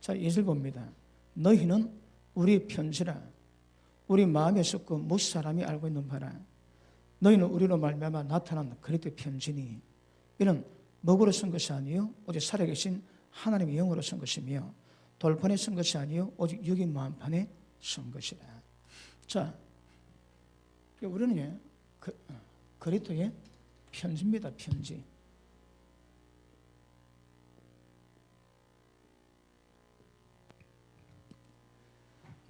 자, 2절 봅니다. 너희는 우리 편지라 우리 마음에 썩고 무엇 사람이 알고 있는 바라. 너희는 우리로 말미암아 나타난 그리스도의 편지니 이는 먹으로 쓴 것이 아니요 오직 살아계신 하나님의 영으로 쓴 것이며 돌판에 쓴 것이 아니요 오직 여기 마음판에 쓴 것이라. 자, 우리는 그리스도의 편지입니다. 편지.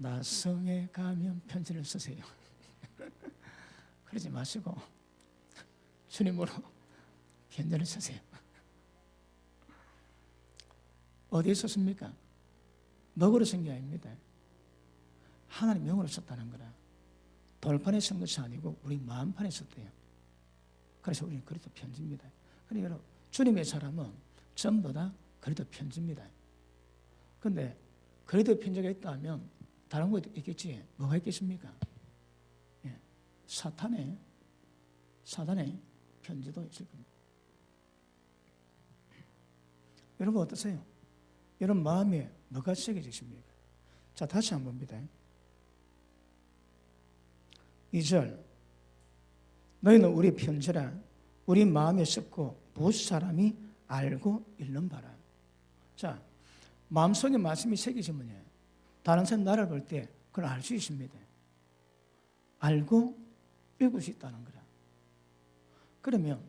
나성에 가면 편지를 쓰세요. 그러지 마시고 주님으로 편지를 쓰세요. 어디에 썼습니까? 먹으로 쓴 게 아닙니다. 하나님 영으로 썼다는 거라. 돌판에 쓴 것이 아니고 우리 마음판에 썼대요. 그래서 우리는 그리스도 편지입니다. 그러니까 여러분, 주님의 사람은 전부 다 그리스도 편지입니다. 그런데 그리스도 편지가 있다면 다른 것도 있겠지. 뭐가 있겠습니까? 예, 사탄의 편지도 있을 겁니다. 여러분 어떠세요? 여러분 마음에 뭐가 새겨지십니까? 자, 다시 한번 봅니다. 2절 너희는 우리 편지라 우리 마음에 썩고 무엇 사람이 알고 읽는 바라. 자, 마음속에 말씀이 새겨지면요 다른 사람 나를 볼 때 그걸 알 수 있습니다. 알고 읽을 수 있다는 거라. 그러면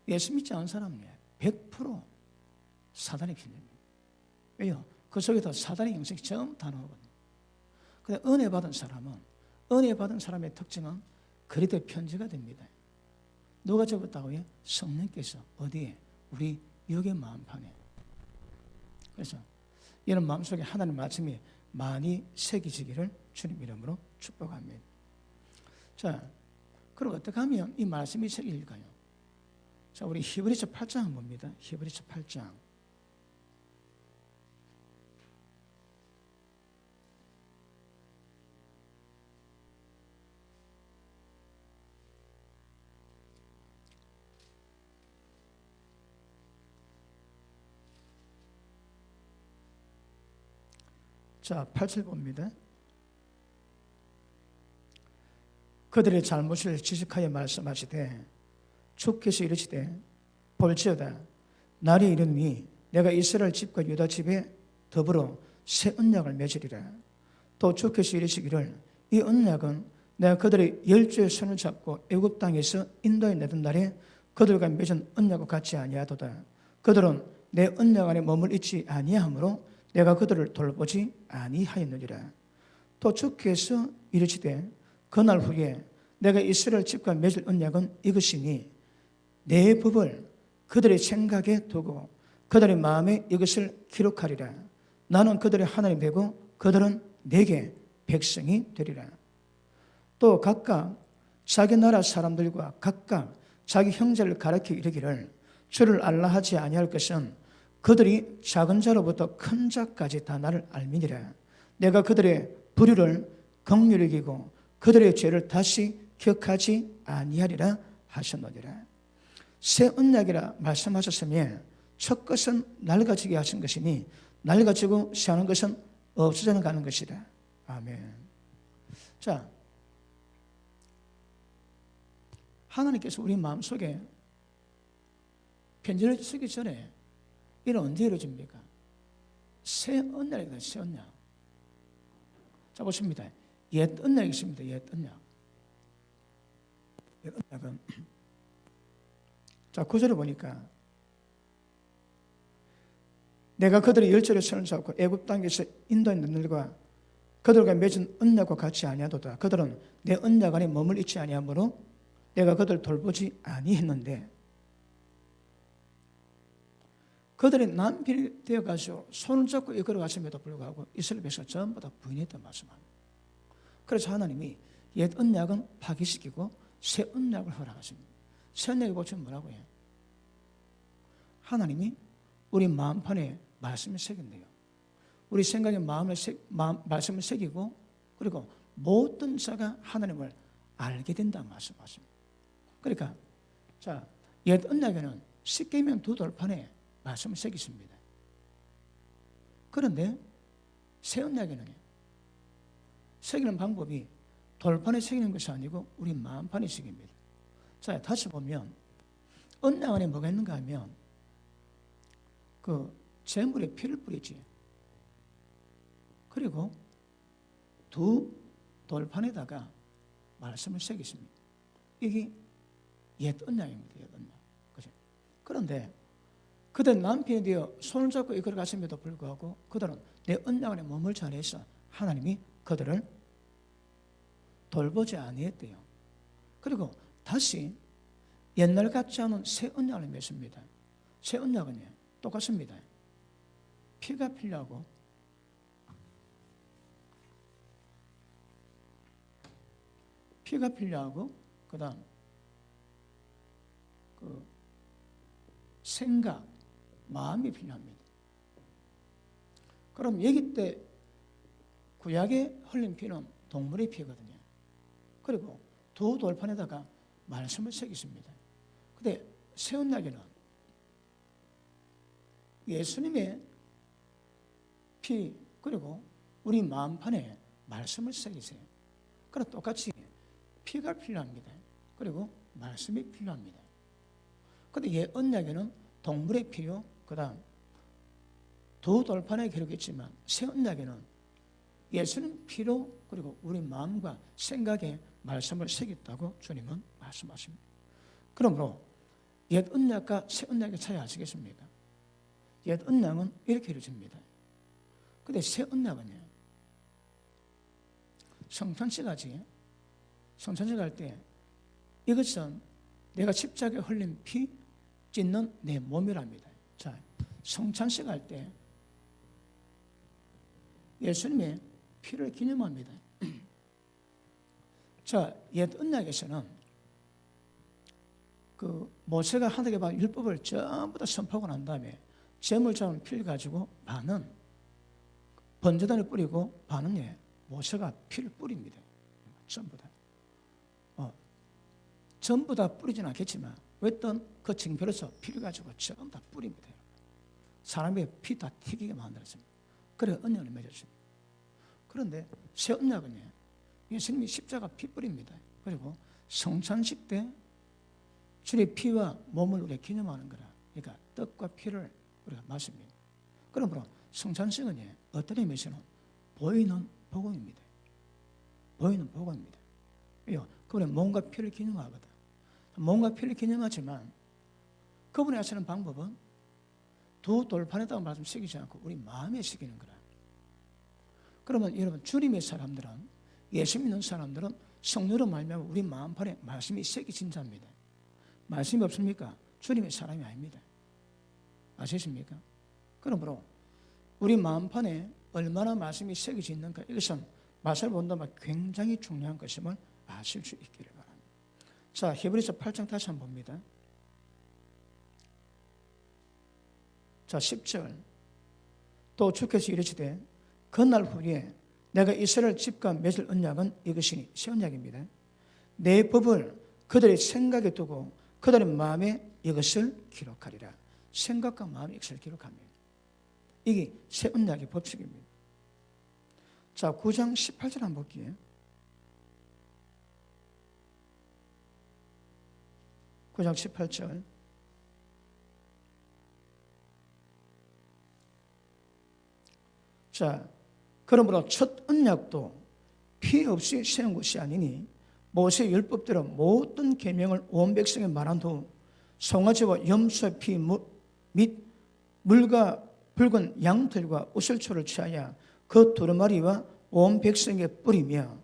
예수 믿지 않은 사람은 100% 사단의 편입니다. 왜요? 그 속에서 사단의 영성이 전부 다 나오거든요. 근데 은혜 받은 사람의 특징은 그리스도의 편지가 됩니다. 누가 적었다고요? 성령께서 어디에? 우리 육의 마음판에. 그래서 이런 마음속에 하나님의 말씀이 많이 새기시기를 주님 이름으로 축복합니다. 자, 그럼 어떻게 하면 이 말씀이 새길까요? 자, 우리 히브리서 8장 한번 봅니다. 히브리서 8장. 자, 8절 봅니다. 그들의 잘못을 지적하여 말씀하시되 주께서 이르시되 볼지어다 날이 이르니 내가 이스라엘 집과 유다 집에 더불어 새 언약을 맺으리라. 또 주께서 이르시기를 이 언약은 내가 그들의 열조의 손을 잡고 애굽 땅에서 인도해 내던 날에 그들과 맺은 언약과 같이 아니하도다. 그들은 내 언약 안에 머물 있지 아니하므로 내가 그들을 돌보지 아니하였느니라. 또 주께서 이르시되 그날 후에 내가 이스라엘 집과 맺을 언약은 이것이니 내 법을 그들의 생각에 두고 그들의 마음에 이것을 기록하리라. 나는 그들의 하나님 되고 그들은 내게 백성이 되리라. 또 각각 자기 나라 사람들과 각각 자기 형제를 가르쳐 이르기를 주를 알라 하지 아니할 것은 그들이 작은 자로부터 큰 자까지 다 나를 알미니라. 내가 그들의 불의를 긍휼히 여기고 그들의 죄를 다시 기억하지 아니하리라 하셨느니라. 새 언약이라 말씀하셨으며 첫 것은 낡아지게 하신 것이니 낡아지고 새하는 것은 없어져 가는 것이라. 아멘. 자, 하나님께서 우리 마음속에 편지를 쓰기 전에 이는 언제 이루어집니까? 새 언약이다. 새 언약. 자, 보십니다. 옛 언약이 있습니다. 옛 언약. 옛 언약은 자, 9절을 보니까 내가 그들의 열조의 손을 잡고 애굽 땅에서 인도한 너희들과 그들과 맺은 언약과 같이 아니하도다. 그들은 내 언약 안에 머물 있지 아니하므로 내가 그들을 돌보지 아니했는데 그들이 남편이 되어가지고 손을 잡고 이끌어 갔음에도 불구하고 이스라엘 백성 전부 다 부인했던 말씀합니다. 그래서 하나님이 옛 언약은 파기시키고 새 언약을 허락하십니다. 새 언약이 보시면 뭐라고 해요? 하나님이 우리 마음판에 말씀을 새긴대요. 우리 생각에 말씀을 새기고 그리고 모든 자가 하나님을 알게 된다는 말씀하십니다. 그러니까 자, 옛 언약에는 십계명 두 돌판에 말씀을 새겼습니다. 그런데 새 언약에는 새기는 방법이 돌판에 새기는 것이 아니고 우리 마음판에 새깁니다. 자, 다시 보면 언약 안에 뭐가 있는가 하면 그 제물에 피를 뿌리지. 그리고 두 돌판에다가 말씀을 새겼습니다. 이게 옛 언약입니다. 옛 언약. 그죠? 그런데 그들은 남편이 되어 손을 잡고 이끌어 갔음에도 불구하고 그들은 내 언약 안에 몸을 잘해서 하나님이 그들을 돌보지 아니했대요. 그리고 다시 옛날 같지 않은 새 언약을 맺습니다. 새 언약은 똑같습니다. 피가 필요하고 그다음 그 생각, 마음이 필요합니다. 그럼 여기 때 구약에 흘린 피는 동물의 피거든요. 그리고 두 돌판에다가 말씀을 새겼습니다. 근데 새 언약에는 예수님의 피 그리고 우리 마음판에 말씀을 새기세요. 그럼 똑같이 피가 필요합니다. 그리고 말씀이 필요합니다. 그런데 옛 언약에는 동물의 피요, 그 다음 두 돌판에 기록했지만 새 언약에는 예수님 피로 그리고 우리 마음과 생각에 말씀을 새겼다고 주님은 말씀하십니다. 그러므로 옛 언약과 새 언약의 차이 아시겠습니까? 옛 언약은 이렇게 이루어집니다. 그런데 새 언약은요, 성찬식 하지. 성찬식 할 때 이것은 내가 십자가에 흘린 피 찢는 내 몸이랍니다. 자, 성찬식 할 때 예수님의 피를 기념합니다. 자, 옛 언약에서는 그 모세가 하나님께 받은 율법을 전부 다 선포하고 난 다음에 제물 잡은 피를 가지고 반은 번제단에 뿌리고 반은 모세가 피를 뿌립니다. 전부 다. 전부 다 뿌리지는 않겠지만 어떤 그 징표로서 피를 가지고 전부 다 뿌립니다. 사람의 피 다 튀기게 만들었습니다. 그래 언약을 맺었습니다. 그런데 새 언약은 예수님이 십자가 피 뿌립니다. 그리고 성찬식 때 주의 피와 몸을 우리가 기념하는 거라. 그러니까 떡과 피를 우리가 마십니다. 그러므로 성찬식은 어떤 의미에서는 보이는 복음입니다. 보이는 복음입니다. 그분의 몸과 피를 기념하거든. 몸과 피를 기념하지만 그분이 하시는 방법은 두 돌판에다가 말씀 새기지 않고 우리 마음에 새기는 거라. 그러면 여러분 주님의 사람들은 예수 믿는 사람들은 성령으로 말미암아 우리 마음판에 말씀이 새겨진 자입니다. 말씀이 없습니까? 주님의 사람이 아닙니다. 아시십니까? 그러므로 우리 마음판에 얼마나 말씀이 새겨져 있는가 이것은 맛을 본다면 굉장히 중요한 것임을 아실 수 있기를 바랍니다. 자, 히브리서 8장 다시 한번 봅니다. 자, 10절 또 주께서 이르시되 그날 후에 내가 이스라엘 집과 맺을 언약은 이것이니 새 언약입니다. 내 법을 그들의 생각에 두고 그들의 마음에 이것을 기록하리라. 생각과 마음에 이것을 기록합니다. 이게 새 언약의 법칙입니다. 자, 9장 18절 한번 볼게요. 9장 18절. 자, 그러므로 첫 언약도 피 없이 세운 것이 아니니 모세의 율법대로 모든 계명을 온 백성에 말한 후 송아지와 염소의 피 및 물과 붉은 양털과 우슬초를 취하여 그 두루마리와 온 백성에게 뿌리며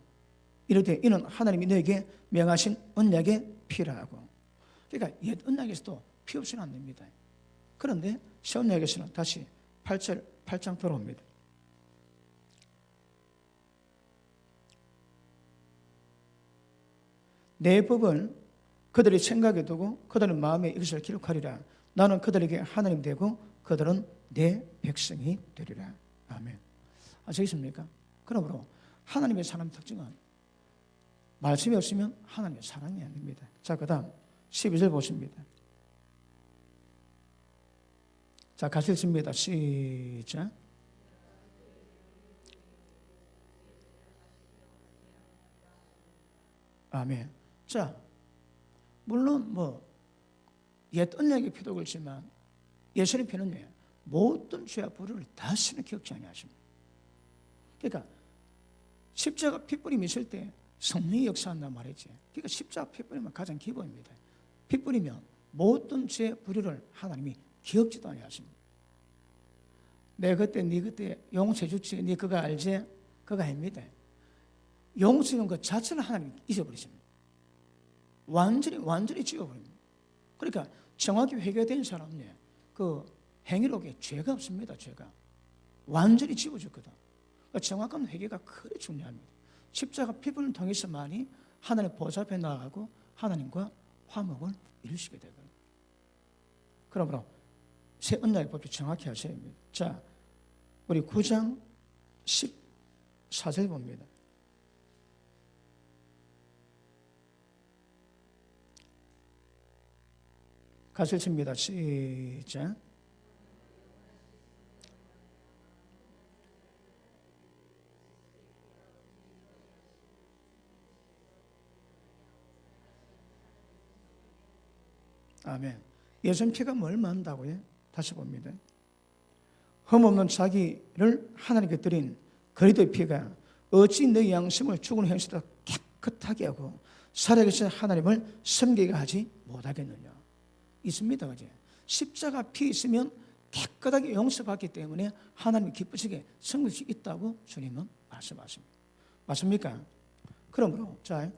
이르되 이는 하나님이 너에게 명하신 언약의 피라고. 그러니까 옛 언약에서도 피 없이는 안 됩니다. 그런데 새 언약에서는 다시 8장 돌아옵니다. 내 법을 그들의 생각에 두고 그들의 마음에 이것을 기록하리라. 나는 그들에게 하나님 되고 그들은 내 백성이 되리라. 아멘. 아시겠습니까? 그러므로 하나님의 사람 특징은 말씀이 없으면 하나님의 사랑이 아닙니다. 자, 그 다음 12절 보십니다. 자, 같이 읽습니다. 시작. 아멘. 자, 물론 옛 언약의 피도 그렇지만 예수님 피는요, 모든 죄와 불의를 다시는 기억지 아니하십니다. 그러니까 십자가 핏뿌림이 있을 때 성령이 역사한단 말이지. 그러니까 십자가 핏뿌림은 가장 기본입니다. 핏뿌리면 모든 죄 불의를 하나님이 기억지도 아니하십니다. 내 그때 네 그때 용서해 주지, 네 그거 알지? 그거 아닙니다. 용서는 그 자체를 하나님이 잊어버리십니다. 완전히 지워버립니다. 그러니까 정확히 회개된 사람은 그 행위록에 죄가 없습니다. 죄가 완전히 지워졌거든. 그러니까 정확한 회개가 그리 중요합니다. 십자가 피부를 통해서만이 하나님 보좌 앞에 나아가고 하나님과 화목을 이루시게 되거든요. 그러므로 새 언약의 법을 정확히 하셔야 합니다. 자, 우리 9장 14절 봅니다. 같이 칩니다. 시작. 아멘. 예수님 피가 뭘 만다고요? 다시 봅니다. 흠없는 자기를 하나님께 드린 그리스도의 피가 어찌 너희 양심을 죽은 행실보다 깨끗하게 하고 살아계신 하나님을 섬기게 하지 못하겠느냐. 있습니다. 그죠? 십자가 피 있으면 깨끗하게 용서받기 때문에 하나님이 기쁘시게 섬길 수 있다고 주님은 말씀하십니다. 맞습니까? 그러므로 자,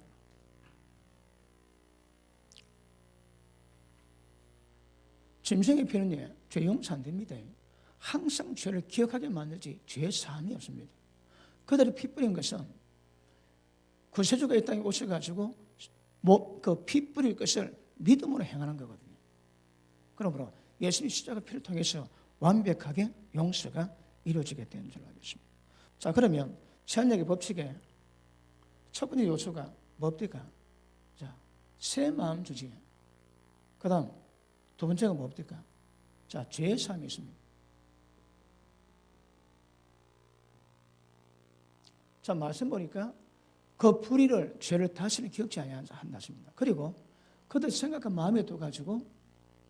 짐승의 피는 죄 용서 안 됩니다. 항상 죄를 기억하게 만들지 죄 사함이 없습니다. 그들이 피 뿌린 것은 구세주가 이 땅에 오셔가지고 그 피 뿌릴 것을 믿음으로 행하는 거거든요. 그러므로 예수님 십자가 피를 통해서 완벽하게 용서가 이루어지게 되는 줄 알겠습니다. 자, 그러면 신약의 법칙의 첫 번째 요소가 뭡니까? 자, 새 마음 주지. 그 다음 두 번째가 뭡니까? 자, 죄의 사함이 있습니다. 자, 말씀 보니까 그 불의를 죄를 다시는 기억지 아니한다십니다. 그리고 그들 생각한 마음에 둬가지고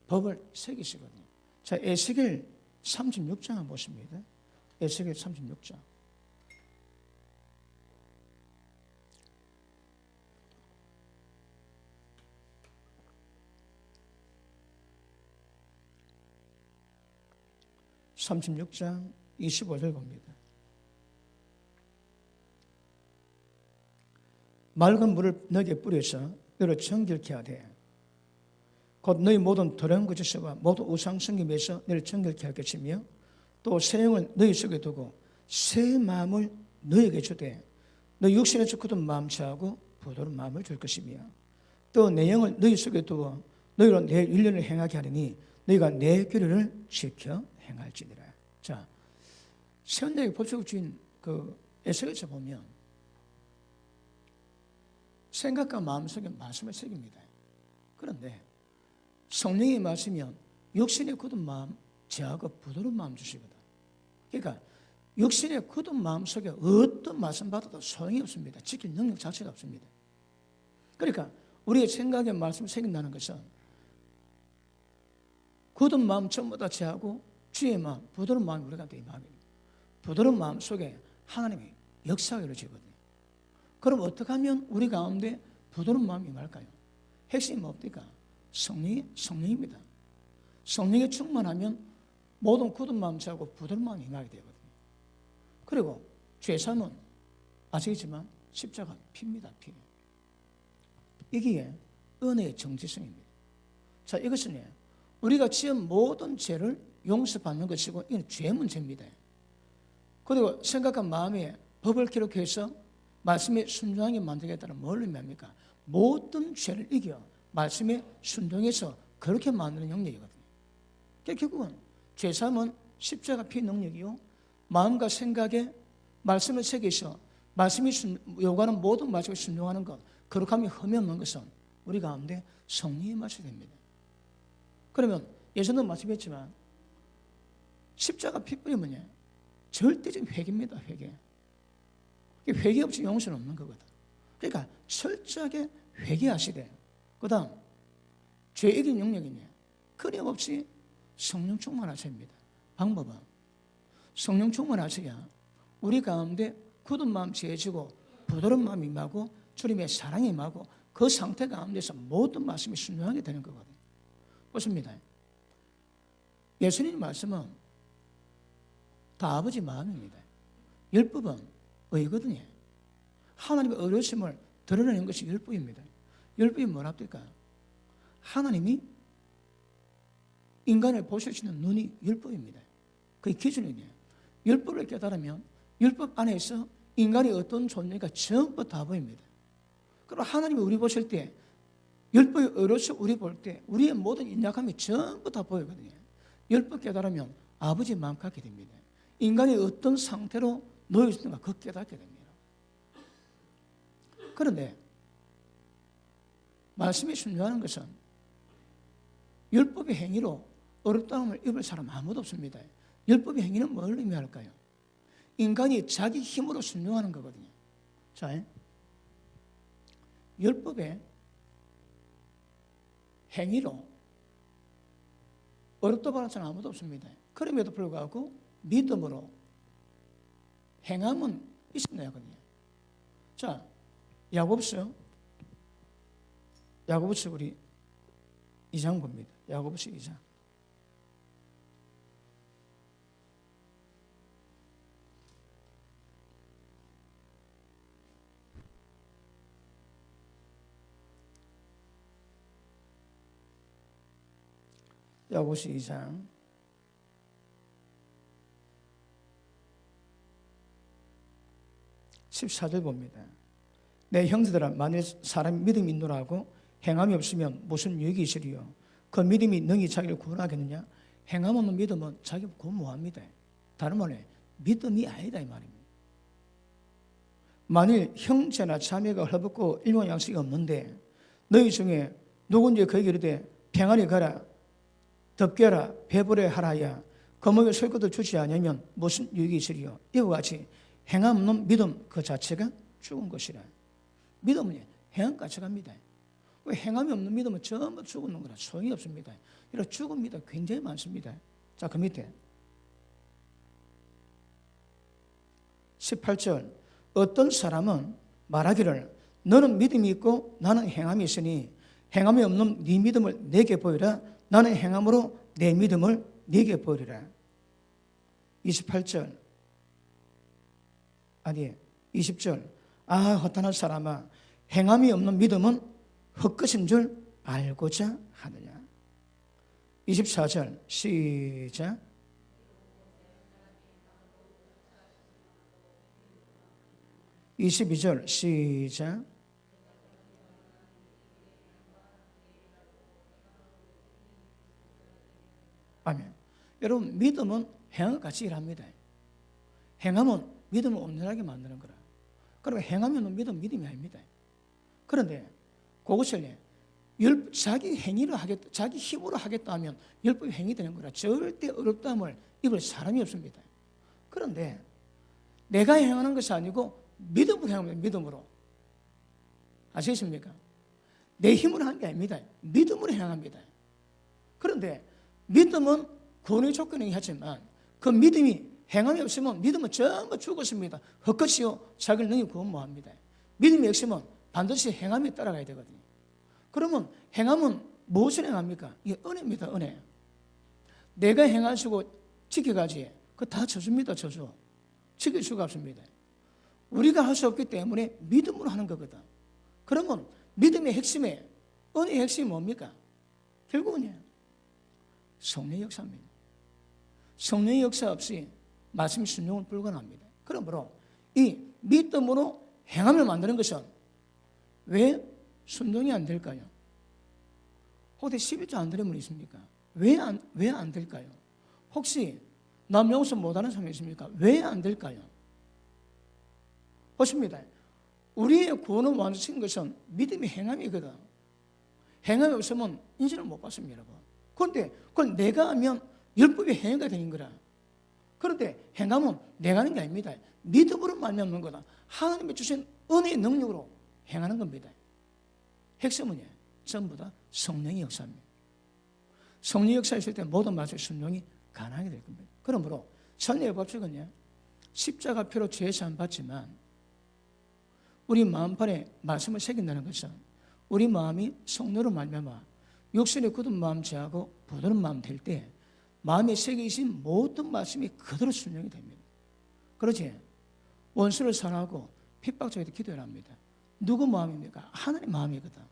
법을 새기시거든요. 자, 에스겔 36장 한번 보십니다. 에스겔 36장. (36장) 25절 봅니다. 맑은 물을 너에게 뿌려서 너를 정결케 하되 곧 너희 모든 더러운 것에서와 모든 우상 섬김에서 너를 정결케 할 것이며 또 새 영을 너희 속에 두고 새 마음을 너에게 주되 너 육신에서 굳은 마음 취하고 부드러운 마음을 줄 것이며 또 내 영을 너희 속에 두어 너희로 내 율례를 행하게 하리니 너희가 내 규례를 지켜 행할지니라. 자, 새 언약의 법칙을 주인 그 에스겔에서 보면 생각과 마음속에 말씀을 새깁니다. 그런데 성령이 말씀이면 육신의 굳은 마음 제하고 부드러운 마음 주시거든. 그러니까 육신의 굳은 마음 속에 어떤 말씀 받아도 소용이 없습니다. 지킬 능력 자체가 없습니다. 그러니까 우리의 생각에 말씀을 새긴다는 것은 굳은 마음 전부 다 제하고 주의 마음, 부드러운 마음이 우리가 임하거든요. 부드러운 마음 속에 하나님이 역사가 이루어지거든요. 그럼 어떻게 하면 우리 가운데 부드러운 마음이 임할까요? 핵심이 뭡니까? 성령입니다. 성령이 충만하면 모든 굳은 마음 제하고 부드러운 마음이 임하게 되거든요. 그리고 죄사함은 아시겠지만 십자가 피입니다. 피. 이게 은혜의 정체성입니다. 자, 이것은 우리가 지은 모든 죄를 용서받는 것이고 이건 죄 문제입니다. 그리고 생각한 마음에 법을 기록해서 말씀에 순종하게 만들겠다는 뭘 의미합니까? 모든 죄를 이겨 말씀에 순종해서 그렇게 만드는 영역이거든요. 그러니까 결국은 죄사함은 십자가 피 능력이요 마음과 생각에 말씀을 새겨서 말씀이 요구하는 모든 말씀에 순종하는 것, 거룩함이 흠이 없는 것은 우리 가운데 성령이 마셔야 됩니다. 그러면 예전도 말씀했지만 십자가 피 뿌리면 절대적인 회개입니다. 회개 없이 용서는 없는 거거든. 그러니까 철저하게 회개하시되, 그 다음 죄 이긴 영역이냐, 끊임없이 성령 충만하셔야 합니다. 방법은 성령 충만하셔야 우리 가운데 굳은 마음 지어지고 부드러운 마음이 임하고 주님의 사랑이 임하고 그 상태 가운데서 모든 말씀이 순종하게 되는 거거든요. 보십니다. 예수님 말씀은 다 아버지 마음입니다. 율법은 의거든요. 하나님의 의로우심을 드러내는 것이 율법입니다. 율법이 뭐랍니까? 하나님이 인간을 보실 수 있는 눈이 율법입니다. 그게 기준이에요. 율법을 깨달으면 율법 안에서 인간이 어떤 존재가 전부 다 보입니다. 그리고 하나님이 우리 보실 때, 율법의 의로서 우리 볼 때 우리의 모든 인약함이 전부 다 보이거든요. 율법 깨달으면 아버지 마음 갖게 됩니다. 인간이 어떤 상태로 놓여 있는가 그거 깨닫게 됩니다. 그런데 말씀에 순종하는 것은 율법의 행위로 어렵다함을 입을 사람 아무도 없습니다. 율법의 행위는 뭘 의미할까요? 인간이 자기 힘으로 순종하는 거거든요. 자, 율법의 행위로 어렵다고 하는 사람 아무도 없습니다. 그럼에도 불구하고 믿음으로 행함은 있습니다. 자, 야고보서 우리 2장 봅니다. 야고보서 2장. 야고보서 2장 14절 봅니다. 내 형제들아, 만일 사람이 믿음이 있노라고 행함이 없으면 무슨 유익이 있으리요? 그 믿음이 능히 자기를 구원하겠느냐? 행함 없는 믿음은 자기 구원 못합니다. 다른 말로 믿음이 아니다 이 말입니다. 만일 형제나 자매가 헐벗고 일용 양식이 없는데 너희 중에 누군지 그에게 이르되 평안히 가라, 덥게 하라, 배부르게 하라야 거목에 설 것도 주지 않으면 무슨 유익이 있으리요? 이와 같이 행함 없는 믿음 그 자체가 죽은 것이라. 믿음은 행함까지 갑니다. 행함이 없는 믿음은 전부 죽는 거라 소용이 없습니다. 이런 죽은 믿음 굉장히 많습니다. 자, 그 밑에 18절 어떤 사람은 말하기를 너는 믿음이 있고 나는 행함이 있으니 행함이 없는 네 믿음을 내게 보이라. 나는 행함으로 내 믿음을 네게 보이리라. 28절 아니 20절 아 허탄한 사람아 행함이 없는 믿음은 헛것인 줄 알고자 하느냐. 24절 시작. (22절) 시작. 아멘. 여러분 믿음은 행함과 같이 일합니다. 행함은 믿음을 온전하게 만드는 거라. 그리고 행함이 없는 믿음은 믿음이 아닙니다. 그런데 그것을 자기 행위를 하겠다, 자기 힘으로 하겠다 하면 율법이 행위 되는 거라. 절대 어렵다함을 입을 사람이 없습니다. 그런데 내가 행하는 것이 아니고 믿음으로 행합니다. 믿음으로. 아시겠습니까? 내 힘으로 하는 게 아닙니다. 믿음으로 행합니다. 그런데 믿음은 구원의 조건이긴 하지만 그 믿음이 행함이 없으면 믿음은 전부 죽었습니다. 헛것이요 자기를 능히 구원 못합니다. 믿음이 없으면 반드시 행함이 따라가야 되거든요. 그러면 행함은 무엇을 행합니까? 이게 은혜입니다. 은혜. 내가 행하시고 지켜가지 그거 다 저주입니다. 저주. 지킬 수가 없습니다. 우리가 할 수 없기 때문에 믿음으로 하는 거거든. 그러면 믿음의 핵심에 은혜의 핵심이 뭡니까? 결국은요 성령의 역사입니다. 성령의 역사 없이 말씀 순종은 불가능합니다. 그러므로 이 믿음으로 행함을 만드는 것은 왜 순종이 안 될까요? 혹시 11조 안 드리는 분 있습니까? 왜 안 될까요? 혹시 남 용서 못하는 사람이 있습니까? 왜 안 될까요? 보십니다. 우리의 구원을 완성시킨 것은 믿음의 행함이거든. 행함이 없으면 인생을 못 받습니다, 여러분. 그런데 그걸 내가 하면 율법의 행위가 되는 거라. 그런데 행함은 내가 하는 게 아닙니다. 믿음으로 말미암는 거다. 하나님이 주신 은혜의 능력으로 행하는 겁니다. 핵심은 전부 다 성령의 역사입니다. 성령의 역사 있을 때 모든 말씀의 순종이 가능하게 될 겁니다. 그러므로 천리의 법칙은 십자가 표로 죄 사함 받지만 우리 마음판에 말씀을 새긴다는 것은 우리 마음이 성령으로 말미암아 육신의 굳은 마음 제하고 부드러운 마음 될 때 마음에 새기신 모든 말씀이 그대로 순종이 됩니다. 그렇지? 원수를 사랑하고 핍박자에게 기도해야 합니다. 누구 마음입니까? 하나님의 마음이거든.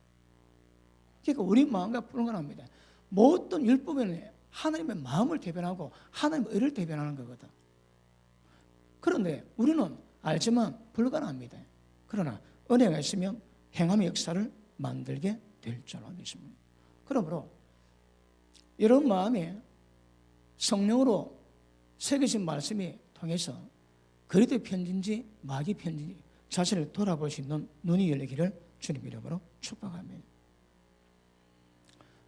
그러니까 우리 마음과 불가합니다. 모든 율법에는 하나님의 마음을 대변하고 하나님의 의를 대변하는 거거든. 그런데 우리는 알지만 불가능합니다. 그러나 은혜가 있으면 행함의 역사를 만들게 될 줄로 믿습니다. 그러므로 이런 마음에 성령으로 새겨진 말씀이 통해서 그리스도의 편지인지 마귀의 편지인지 자신을 돌아볼 수 있는 눈이 열리기를 주님 이름으로 축복합니다.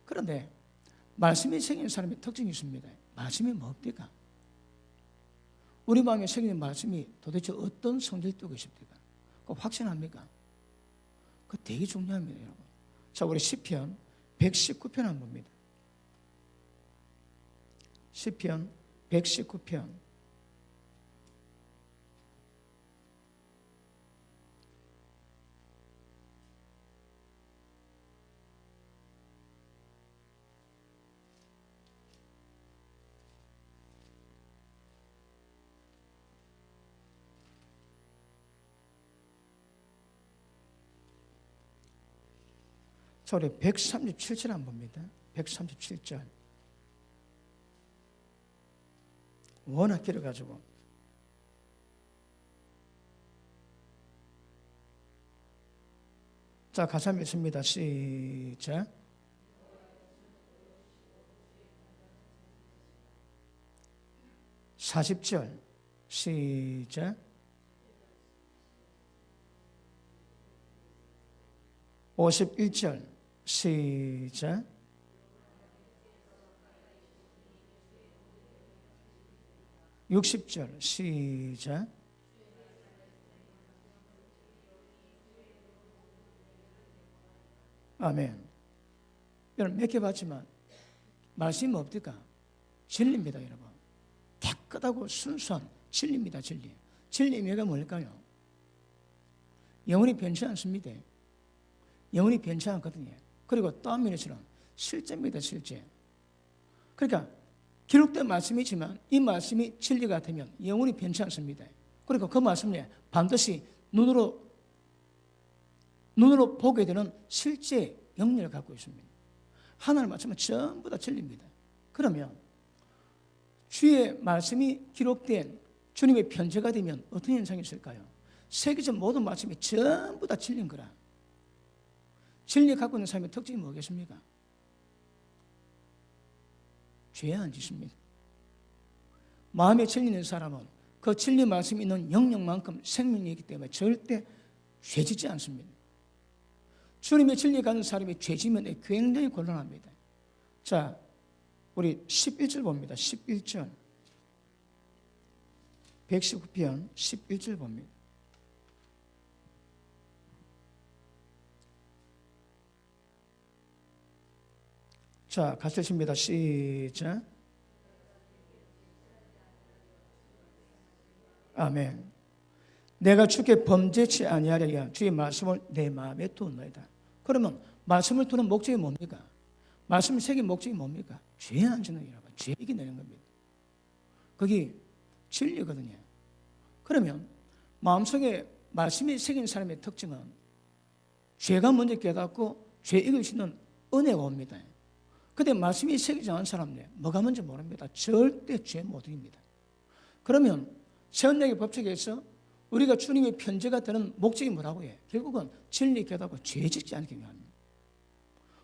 그런데 말씀이 새긴 사람의 특징이 있습니다. 말씀이 뭡니까? 우리 마음에 새긴 말씀이 도대체 어떤 성질을 띠고 있습니까? 그거 확신합니까? 그거 되게 중요합니다, 여러분. 자, 우리 시편 119편 한번 봅니다. 시편 119편 137절 한번 봅니다. 137절. 워낙 길어가지고. 자, 가사 읽습니다. 시작. (40절) 시작. 51절 시작. (60절) 시작. 아멘. 여러분 몇 개 봤지만 말씀이 뭡니까? 진리입니다, 여러분. 깨끗하고 순수한 진리입니다, 진리. 진리의 의미가 뭘까요? 영혼이 변치 않습니다. 영혼이 변치 않거든요. 그리고 또 한면에서는 실제입니다, 실제. 그러니까 기록된 말씀이지만 이 말씀이 진리가 되면 영혼이 변치 않습니다. 그리고 그 말씀을 반드시 눈으로 보게 되는 실제 영역을 갖고 있습니다. 하나님 말씀은 전부 다 진리입니다. 그러면 주의 말씀이 기록된 주님의 편지가 되면 어떤 현상이 있을까요? 세계적 모든 말씀이 전부 다 진리인 거라. 진리 갖고 있는 사람의 특징이 뭐겠습니까? 죄 안 짓습니다. 마음에 진리 있는 사람은 그 진리 말씀이 있는 영역만큼 생명이 있기 때문에 절대 죄 짓지 않습니다. 주님의 진리 가는 사람이 죄 지면 굉장히 곤란합니다. 자, 우리 11절 봅니다. 11절. 119편 11절 봅니다. 자, 같이 읽습니다. 시작. 아멘. 내가 주께 범죄치 아니하리라. 주의 말씀을 내 마음에 두었나이다. 그러면 말씀을 두는 목적이 뭡니까? 말씀을 새긴 목적이 뭡니까? 죄 안 짓는 일이라고. 죄 이겨내는 겁니다. 그게 진리거든요. 그러면 마음속에 말씀이 새긴 사람의 특징은 죄가 먼저 깨닫고 죄 이길 수 있는 은혜가 옵니다. 근데 말씀이 새기지 않은 사람들 뭐가 뭔지 모릅니다. 절대 죄 못 이깁니다. 그러면 새언약의 법칙에서 우리가 주님의 편지가 되는 목적이 뭐라고 해요? 결국은 진리 깨닫고 죄 짓지 않게 합니다.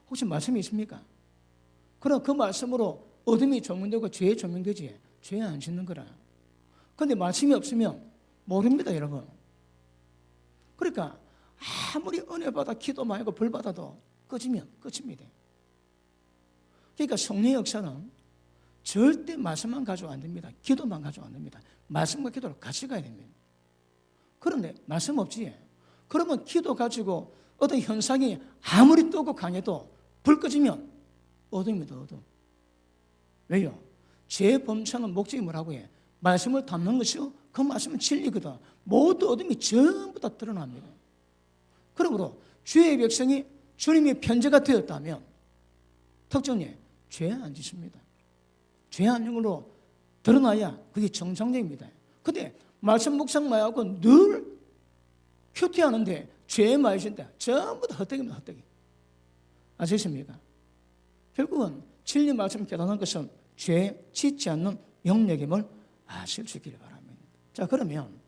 혹시 말씀이 있습니까? 그럼 그 말씀으로 어둠이 조명되고 죄에 조명되지 죄 안 짓는 거라. 그런데 말씀이 없으면 모릅니다, 여러분. 그러니까 아무리 은혜 받아 기도 많이 하고 벌 받아도 꺼지면 끝입니다. 그러니까 성령의 역사는 절대 말씀만 가지고 안 됩니다. 기도만 가지고 안 됩니다. 말씀과 기도를 같이 가야 됩니다. 그런데 말씀 없지. 그러면 기도 가지고 어떤 현상이 아무리 뜨고 강해도 불 꺼지면 어둠입니다. 어둠. 왜요? 죄의 범창은 목적이 뭐라고 해? 말씀을 담는 것이요, 그 말씀은 진리거든. 모든 어둠이 전부 다 드러납니다. 그러므로 주의 백성이 주님의 편제가 되었다면 특정이 죄 안 짓습니다. 죄 안 영으로 드러나야 그게 정상적입니다. 근데 말씀 묵상만 하고 늘 큐티하는데 죄에 마이신다. 전부 다 헛되기입니다. 헛되기. 아시겠습니까? 결국은 진리 말씀 깨닫는 것은 죄 짓지 않는 영역임을 아실 수 있기를 바랍니다. 자, 그러면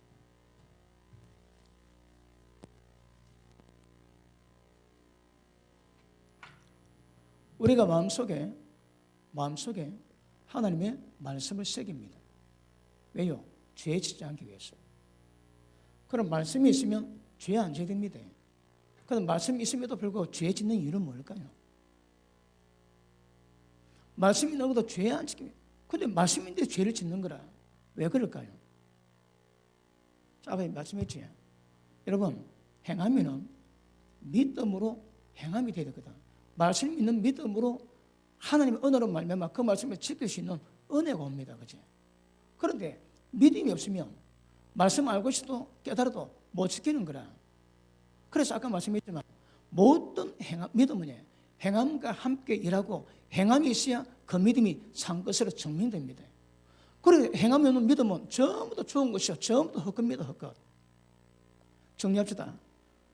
우리가 마음속에 하나님의 말씀을 새깁니다. 왜요? 죄에 짓지 않기 위해서. 그럼 말씀이 있으면 죄 안 지게 됩니다. 그럼 말씀이 있음에도 불구하고 죄 짓는 이유는 뭘까요? 말씀이 있는 것도 죄 안 지게. 근데 말씀인데 죄를 짓는 거라. 왜 그럴까요? 자, 아버지 말씀했지. 여러분, 행함이는 믿음으로 행함이 되야 되거든. 말씀 있는 믿음으로 하나님의 언어로 말미암아 그 말씀을 지킬 수 있는 은혜가 옵니다. 그치? 그런데 믿음이 없으면 말씀 알고 있어도 깨달아도 못 지키는 거라. 그래서 아까 말씀했지만 모든 믿음은 행함과 함께 일하고 행함이 있어야 그 믿음이 산 것으로 증명됩니다. 그래 행함이 없는 믿음은 전부 다 좋은 것이요, 전부 다 헛것입니다. 헛것. 정리합시다.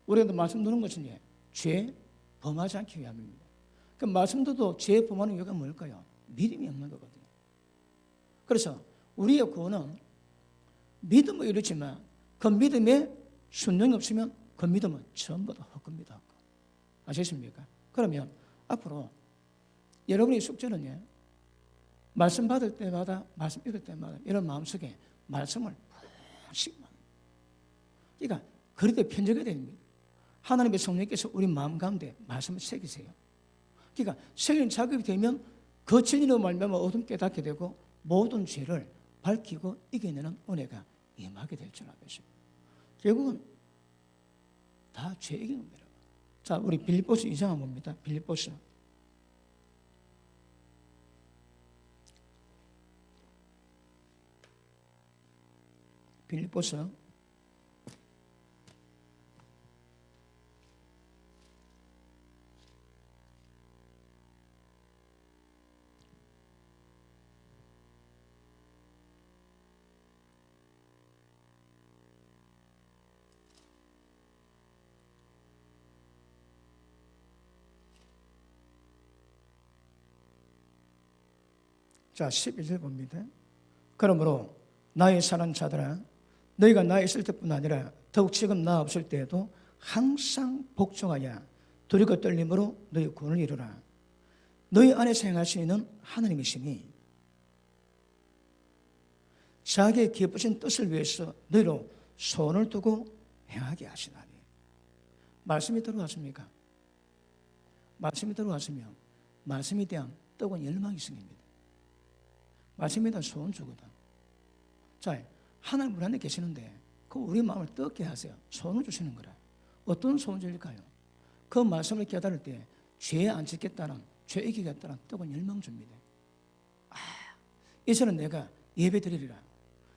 우리가 말씀 듣는 것은 죄 범하지 않기 위함입니다. 그 말씀 듣도 죄 범하는 이유가 뭘까요? 믿음이 없는 거거든요. 그래서 우리의 구원은 믿음을 이루지만 그 믿음에 순종이 없으면 그 믿음은 전부 다 헛것입니다. 헛것. 아시겠습니까? 그러면 앞으로 여러분의 숙제는 말씀 받을 때마다, 말씀 읽을 때마다 이런 마음속에 말씀을 푹 그러니까 그리도 편적이 됩니다. 하나님의 성령께서 우리 마음 가운데 말씀을 새기세요. 그러니까 새기는 작업이 되면 그 진리로 말미암아 어둠 깨닫게 되고 모든 죄를 밝히고 이겨내는 은혜가 임하게 될 줄 알겠습니다. 결국은 다 죄 이기는 겁니다. 자, 우리 빌립보서 2장 한번 봅니다. 빌립보서. 빌립보서 자, 11절 봅니다. 그러므로 나의 사랑하는 자들아, 너희가 나 있을 때뿐 아니라 더욱 지금 나 없을 때에도 항상 복종하여 두렵고 떨림으로 너희 구원을 이루라. 너희 안에서 행하시는 하나님이시니 자기의 기쁘신 뜻을 위해서 너희로 소원을 두고 행하게 하시나니. 말씀이 들어왔습니까? 말씀이 들어왔으면 말씀에 대한 뜨거운 열망이 생깁니다. 말씀에 대한 소원 주거든. 자, 하나님 우리 안에 계시는데 그 우리 마음을 뜨겁게 하세요. 소원을 주시는 거라. 어떤 소원 줄일까요? 그 말씀을 깨달을 때 죄에 안 짓겠다는, 죄 이기겠다는 뜨거운 열망 줍니다. 이제는 내가 예배 드리리라.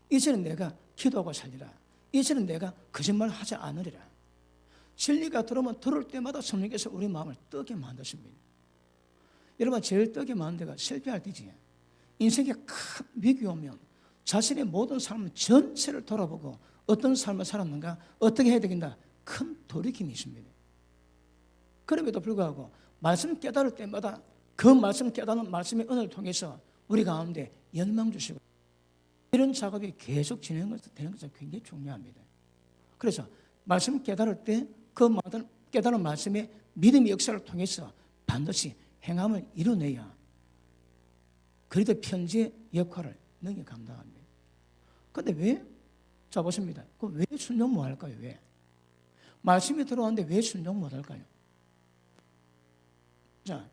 이제는 내가 기도하고 살리라. 이제는 내가 거짓말 하지 않으리라. 진리가 들어오면 들을 때마다 성령께서 우리 마음을 뜨겁게 만드십니다. 여러분, 제일 뜨겁게 만든 데가 실패할 때지. 인생에 큰 위기 오면 자신의 모든 삶 전체를 돌아보고 어떤 삶을 살았는가, 어떻게 해야 되겠나, 큰 돌이킴이 있습니다. 그럼에도 불구하고 말씀 깨달을 때마다 그 말씀 깨닫는 말씀의 은혜를 통해서 우리 가운데 열망 주시고 이런 작업이 계속 진행되는 것은 굉장히 중요합니다. 그래서 말씀 깨달을 때 그 깨달은 말씀의 믿음의 역사를 통해서 반드시 행함을 이뤄내야 그리도 편지의 역할을 능히 감당합니다. 그런데 왜? 자, 보십니다. 그럼 왜 순종 못 할까요? 왜? 말씀이 들어왔는데 왜 순종 못 할까요? 자,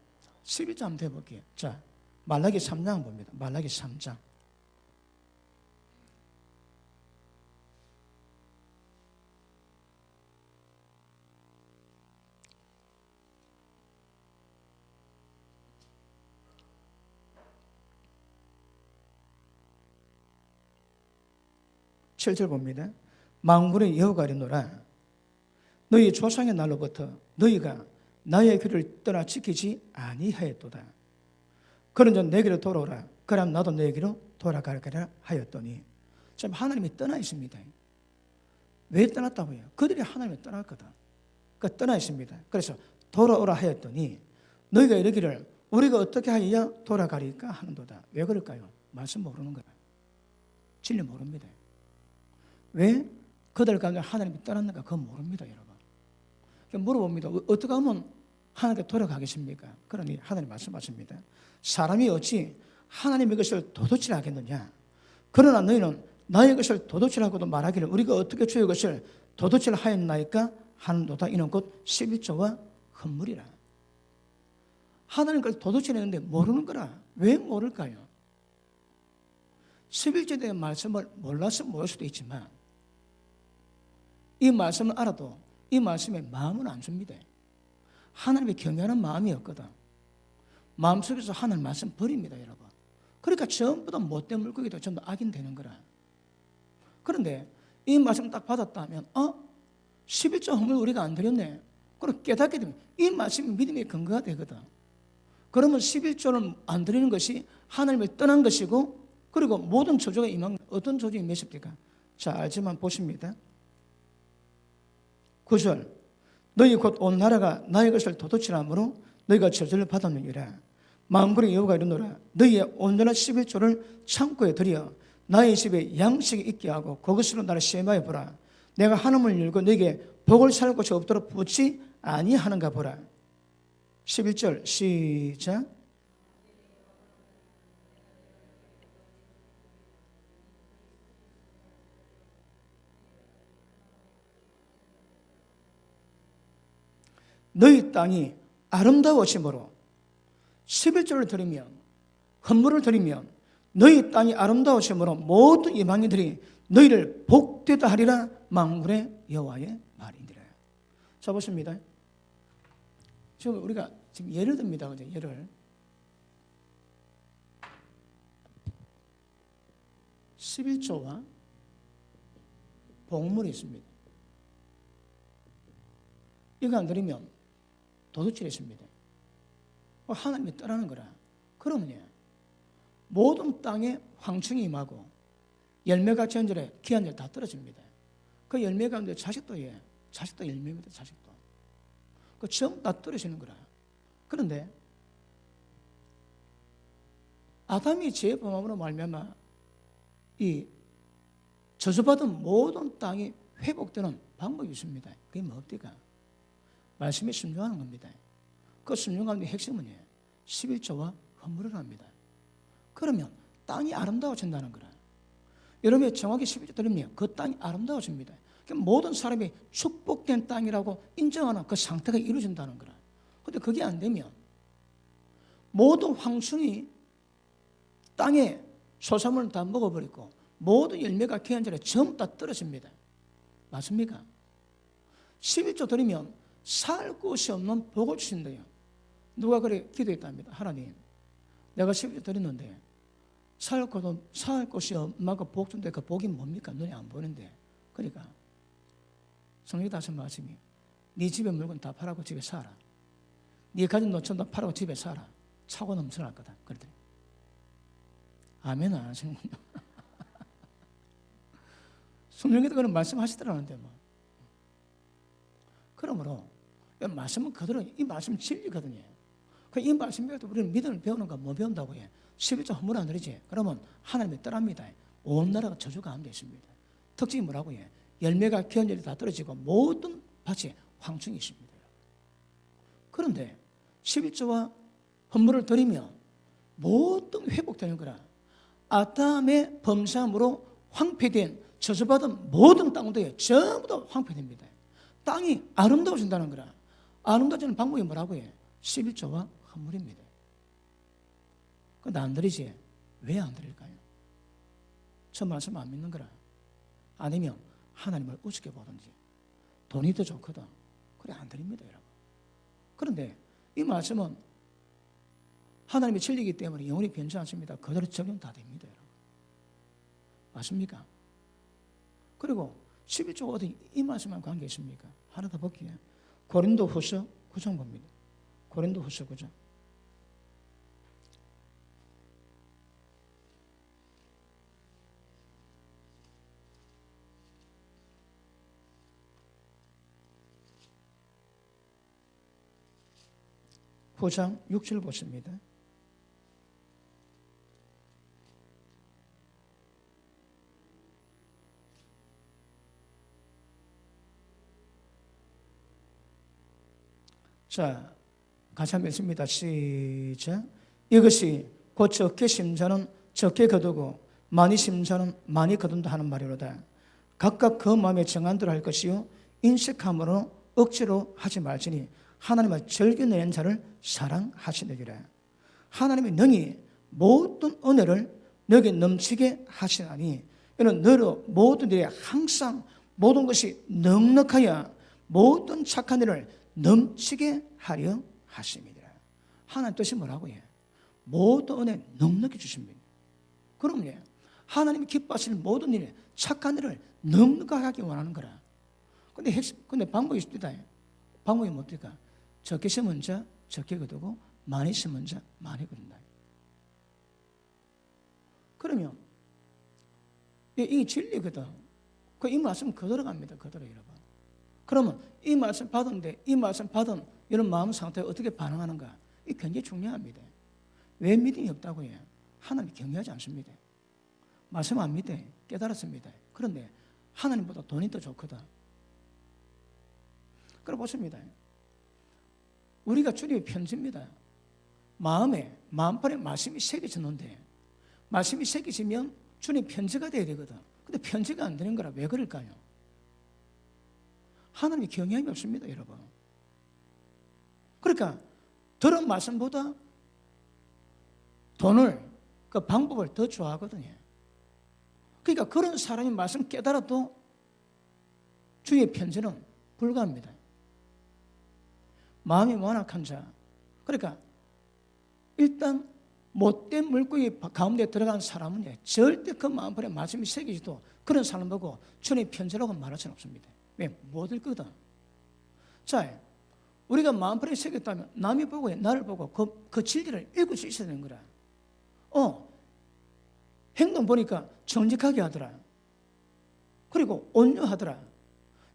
11장 한번 해볼게요. 자, 말라기 3장 봅니다. 말라기 3장. 7절 봅니다. 만군의 여호와가 이르노라 너희 조상의 날로부터 너희가 나의 길을 떠나 지키지 아니하였도다. 그런즉 내게로 돌아오라. 그럼 나도 내게로 돌아가리라 하였더니 지금 하나님이 떠나 있습니다. 왜 떠났다고 해요? 그들이 하나님을 떠났거든. 그러니까 떠나 있습니다. 그래서 돌아오라 하였더니 너희가 이르기를 우리가 어떻게 하여야 돌아가리까 하는도다. 왜 그럴까요? 말씀 모르는 거야. 진리 모릅니다. 왜 그들 가운데 하나님이 떠났는가 그건 모릅니다, 여러분. 물어봅니다. 어떻게 하면 하나님께 돌아가겠습니까? 그러니 하나님 말씀하십니다. 사람이 어찌 하나님의 것을 도둑질 하겠느냐? 그러나 너희는 나의 것을 도둑질 하고도 말하기를 우리가 어떻게 주의 것을 도둑질 하였나이까 하는도다. 이는 곧 11조와 헌물이라. 하나님 걸 도둑질 했는데 모르는 거라. 왜 모를까요? 11조에 대한 말씀을 몰라서 모를 수도 있지만 이 말씀을 알아도 이 말씀에 마음은 안 줍니다. 하나님의 경외하는 마음이 없거든. 마음속에서 하나님 말씀 버립니다, 여러분. 그러니까 전부 다 못된 물고기도 전부 악인되는 거라. 그런데 이 말씀 딱 받았다면 11조 헌물 우리가 안 드렸네. 그럼 깨닫게 되면 이 말씀이 믿음의 근거가 되거든. 그러면 11조를 안 드리는 것이 하나님을 떠난 것이고 그리고 모든 저주가 임한 어떤 저주 임했습니까? 자, 알지만 보십니다. 9절 너희 곧 온 나라가 나의 것을 도둑질함으로 너희가 저주를 받았느니라. 만군의 여호와가 이르노라 너희의 온전한 11조를 창고에 들여 나의 집에 양식이 있게 하고 그것으로 나를 시험하여 보라. 내가 하늘을 열고 너희에게 복을 살 곳이 없도록 붙지 아니하는가 보라. 11절 시작. 너희 땅이 아름다워심으로 11조를 드리면 헌물을 드리면 너희 땅이 아름다워심으로 모든 이방인들이 너희를 복되다 하리라. 만군의 여호와의 말이니라. 자 보십니다. 지금 우리가 지금 예를 듭니다. 그죠? 예를 11조와 복물이 있습니다. 이거 안 드리면 도둑질이 있습니다. 하나님이 떠나는 거라. 그러면요 모든 땅에 황충이 임하고 열매가 전절에 기한절 다 떨어집니다. 그 열매 가운데 자식도 열매입니다. 자식도. 그 전부 다 떨어지는 거라. 그런데 아담이 죄 범함으로 말미암아 이 저주받은 모든 땅이 회복되는 방법이 있습니다. 그게 뭡니까? 말씀에 순종하는 겁니다. 그 순종하는 핵심은 11조와 헌물을 합니다. 그러면 땅이 아름다워진다는 거라. 여러분이 정확히 11조 드리면 그 땅이 아름다워집니다. 모든 사람이 축복된 땅이라고 인정하는 그 상태가 이루어진다는 거라. 그런데 그게 안 되면 모든 황충이 땅에 소산물을 다 먹어버리고 모든 열매가 기한절에 전부 다 떨어집니다. 맞습니까? 11조 드리면 살 곳이 없는 복을 주신대요. 누가 그래 기도했답니다. 하나님, 내가 11조 드렸는데 살 곳이 없나고 복 준데 그 복이 뭡니까? 눈에 안 보이는데. 그러니까 성경에 다시 말씀이 네 집에 물건 다 팔아고 집에 살아. 네 가진 노천 다 팔아고 집에 살아. 차고 넘쳐날 거다. 그러더니 아멘 안 하시는군요. 성경에도 그런 말씀하시더라는데 뭐. 그러므로 이 말씀은 그대로 이 말씀 진리거든요. 이 말씀에 우리는 믿음을 배우는 거 뭐 배운다고 해? 11조 헌물 안 드리지? 그러면 하나님이 떠납니다. 온 나라가 저주 가운데 있습니다. 특징이 뭐라고 해? 열매가 기한절이 다 떨어지고 모든 밭에 황충이 있습니다. 그런데 11조와 헌물을 드리면 모든 회복되는 거라. 아담의 범사함으로 황폐된 저주받은 모든 땅들이 전부 다 황폐됩니다. 땅이 아름다워진다는 거라. 아름다워지는 방법이 뭐라고 해? 11조와 헌물입니다. 그런데 안 드리지? 왜 안 드릴까요? 저 말씀 안 믿는 거라. 아니면 하나님을 우습게 보든지 돈이 더 좋거든. 그래 안 드립니다, 여러분. 그런데 이 말씀은 하나님의 진리이기 때문에 영원히 변치 않습니다. 그대로 적용 다 됩니다, 여러분. 맞습니까? 그리고 11조 어디 이 말씀만 관계 있습니까? 하나 더 볼게요. 고린도후서 9장 봅니다. 고린도후서 9장. 후장 6절 보십니다. 자, 같이 한번 읽습니다. 시작. 이것이 곧 적게 심자는 적게 거두고 많이 심자는 많이 거둔다 하는 말이로다. 각각 그 마음에 정한 대로 할 것이요 인색함으로 억지로 하지 말지니 하나님은 즐겨내는 자를 사랑하시느니라. 하나님이 능히 모든 은혜를 너에게 넘치게 하시나니 이는 너로 모든 일에 항상 모든 것이 넉넉하여 모든 착한 일을 넘치게 하려 하심이니라. 하나님 뜻이 뭐라고요? 모든 은혜 넉넉히 주십니다. 그럼요, 하나님이 기뻐하시는 모든 일에 착한 일을 넉넉하게 하기 원하는 거라. 근데 방법이 있습니다. 방법이 뭡니까? 적게 심은 자 적게 거두고 많이 심은 자 많이 거둔다. 그러면 이 진리거든. 이 말씀 그대로 갑니다. 그대로 여러분. 그러면 이 말씀 받은데 이 말씀 받은 이런 마음 상태에 어떻게 반응하는가? 이 굉장히 중요합니다. 왜 믿음이 없다고 해요? 하나님 경외하지 않습니다. 말씀 안 믿대 깨달았습니다. 그런데 하나님보다 돈이 더 좋거든. 그럼 보십니다. 우리가 주님의 편지입니다. 마음판에 말씀이 새겨졌는데 말씀이 새겨지면 주님 편지가 돼야 되거든. 근데 편지가 안 되는 거라 왜 그럴까요? 하나님이 경외함이 없습니다, 여러분. 그러니까 들은 말씀보다 돈을, 그 방법을 더 좋아하거든요. 그러니까 그런 사람이 말씀 깨달아도 주의 편지는 불가합니다. 마음이 완악한 자, 그러니까 일단 못된 물고기 가운데 들어간 사람은 절대 그 마음판에 말씀이 새기지도 그런 사람 보고 주님 편지라고 말할 수는 없습니다. 왜? 못 읽거든. 자, 우리가 마음판에 새겼다면 남이 보고 나를 보고 그 진리를 읽을 수 있어야 되는 거라. 행동 보니까 정직하게 하더라. 그리고 온유하더라.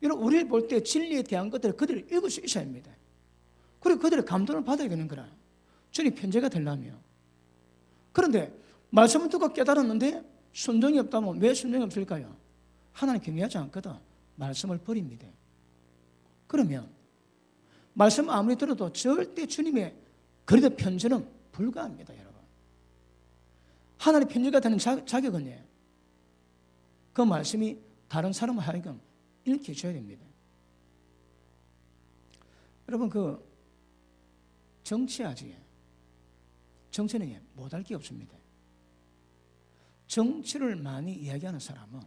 이런 우리를 볼 때 진리에 대한 것들을 그들을 읽을 수 있어야 합니다. 그리고 그들의 감동을 받아야 되는 거라. 주님 편지가 되려면. 그런데 말씀을 듣고 깨달았는데 순종이 없다면 왜 순종이 없을까요? 하나님 경외하지 않거든. 말씀을 버립니다. 그러면 말씀 아무리 들어도 절대 주님의 그래도 편지는 불가합니다, 여러분. 하나님 편지가 되는 자격은요, 그 말씀이 다른 사람을 하여금 읽게 해줘야 됩니다. 여러분, 정치하지. 정치는 못할 게 없습니다. 정치를 많이 이야기하는 사람은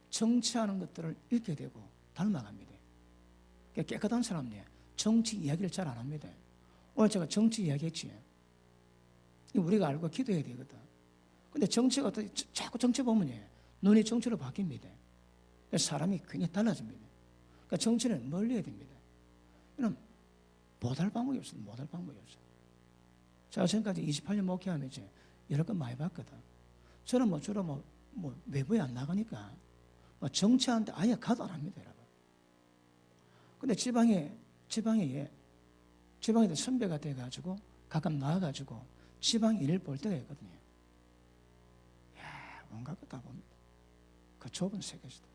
정치하는 것들을 읽게 되고 닮아갑니다. 깨끗한 사람은 정치 이야기를 잘 안 합니다. 오늘 제가 정치 이야기했지. 우리가 알고 기도해야 되거든. 근데 정치가 어떻게 자꾸 정치 보면 눈이 정치로 바뀝니다. 사람이 굉장히 달라집니다. 그러니까 정치는 멀리 해야 됩니다. 이런 못할 방법이 없어요. 못할 방법이 없어요. 제가 지금까지 28년 목회하면서 여러 건 많이 봤거든. 저는 주로 외부에 안 나가니까 정치하는데 아예 가도 안 합니다, 여러분. 근데 지방에 선배가 돼가지고 가끔 나와가지고 지방 일을 볼 때가 있거든요. 온갖 거 다 봅니다. 그 좁은 세계에서도.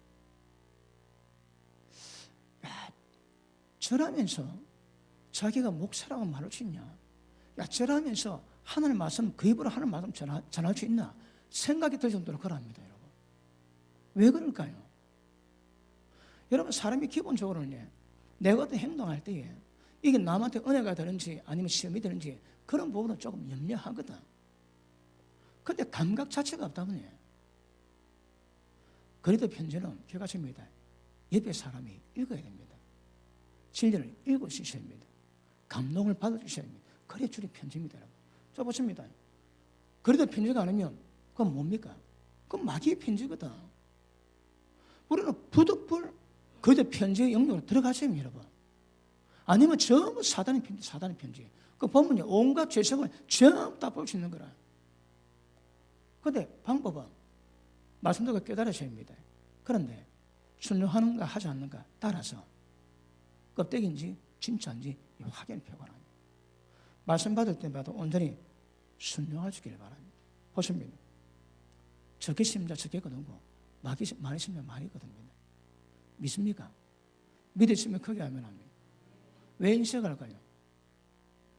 저라면서 자기가 목사라고 말할 수 있냐? 저라면서 하나님 말씀, 그 입으로 하나님 말씀 전할 수 있나? 생각이 들 정도로 그럽니다, 여러분. 왜 그럴까요? 여러분, 사람이 기본적으로는 내가 어떤 행동할 때에 이게 남한테 은혜가 되는지 아니면 시험이 되는지 그런 부분은 조금 염려하거든. 근데 감각 자체가 없다 보니 그래도 편지는 결과적입니다. 옆에 사람이 읽어야 됩니다. 진리를 읽을 수 있어야 합니다. 감동을 받을 수 있어야 합니다. 그래 주님 편지입니다, 여러분. 자, 보십니다. 그래도 편지가 아니면 그건 뭡니까? 그건 마귀의 편지거든. 우리는 부득불 그들 편지의 영역으로 들어가세요, 여러분. 아니면 전부 사단의 편지. 그 보면 온갖 죄성을 전부 다 볼 수 있는 거라. 그런데 방법은 말씀대로 깨달으셔야 합니다. 그런데 순종하는가 하지 않는가 따라서 껍데기인지 진짜인지 확연히 표현합니다. 말씀 받을 때마다 온전히 순종하시길 바랍니다. 보십니다. 적게 심자 적게 거두고 많이 심자 많이 거둡니다. 믿습니까? 믿으시면 크게 하면 합니다. 왜 인식할까요?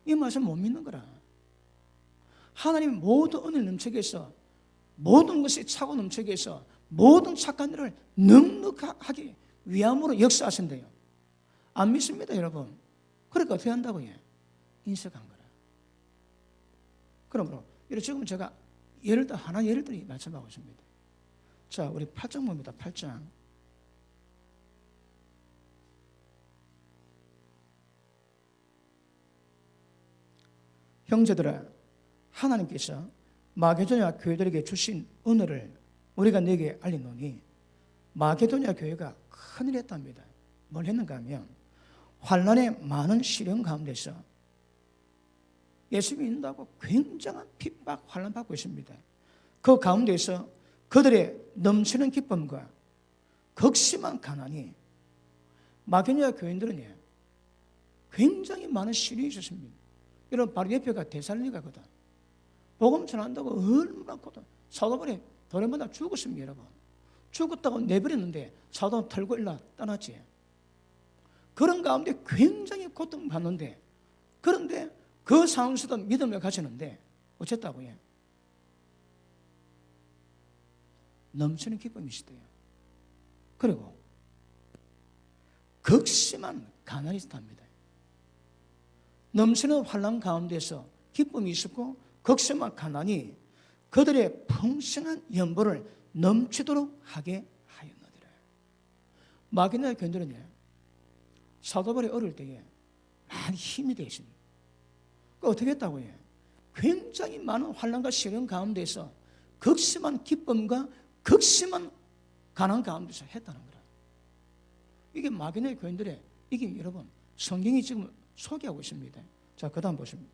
이 말씀 못 믿는 거라. 하나님 모든 은혜를 넘치게 해서 모든 것이 차고 넘치게 해서 모든 착한 일을 넉넉하게 위함으로 역사하신대요. 안 믿습니다, 여러분. 그러니까 어떻게 한다고요? 인식한 거라. 그러므로 지금 제가 예를 들어 말씀하고 있습니다. 자, 우리 8장 봅니다. 8장. 형제들아, 하나님께서 마게도냐 교회들에게 주신 은혜를 우리가 내게 알리노니 마게도냐 교회가 큰일 했답니다. 뭘 했는가 하면 환난의 많은 시련 가운데서 예수 믿는다고 굉장한 핍박, 환난 받고 있습니다. 그 가운데서 그들의 넘치는 기쁨과 극심한 가난이 마게도냐 교인들은 굉장히 많은 시련이 있었습니다. 여러분 바로 옆에가 데살로니가거든. 복음 전한다고 얼마나 거든. 사도 바울이 도레마다 죽었습니다, 여러분. 죽었다고 내버렸는데 사도 바울 털고 일러 떠났지. 그런 가운데 굉장히 고통받는데, 그런데 그 상황에서도 믿음을 가지는데 어쨌다고요? 넘치는 기쁨이 있었대요. 그리고 극심한 가난이 있었답니다. 넘치는 환난 가운데서 기쁨이 있었고 극심한 가난이 그들의 풍성한 연보를 넘치도록 하게 하였느니라. 마게도냐 교인들은 사도 바울이 어릴 때에 많이 힘이 되었습니다. 어떻게 했다고 해요? 굉장히 많은 환난과 시련 가운데서 극심한 기쁨과 극심한 가난 가운데서 했다는 거라. 이게 마게도냐 교인들의 이게 여러분 성경이 지금 소개하고 있습니다. 자, 그 다음 보십니다.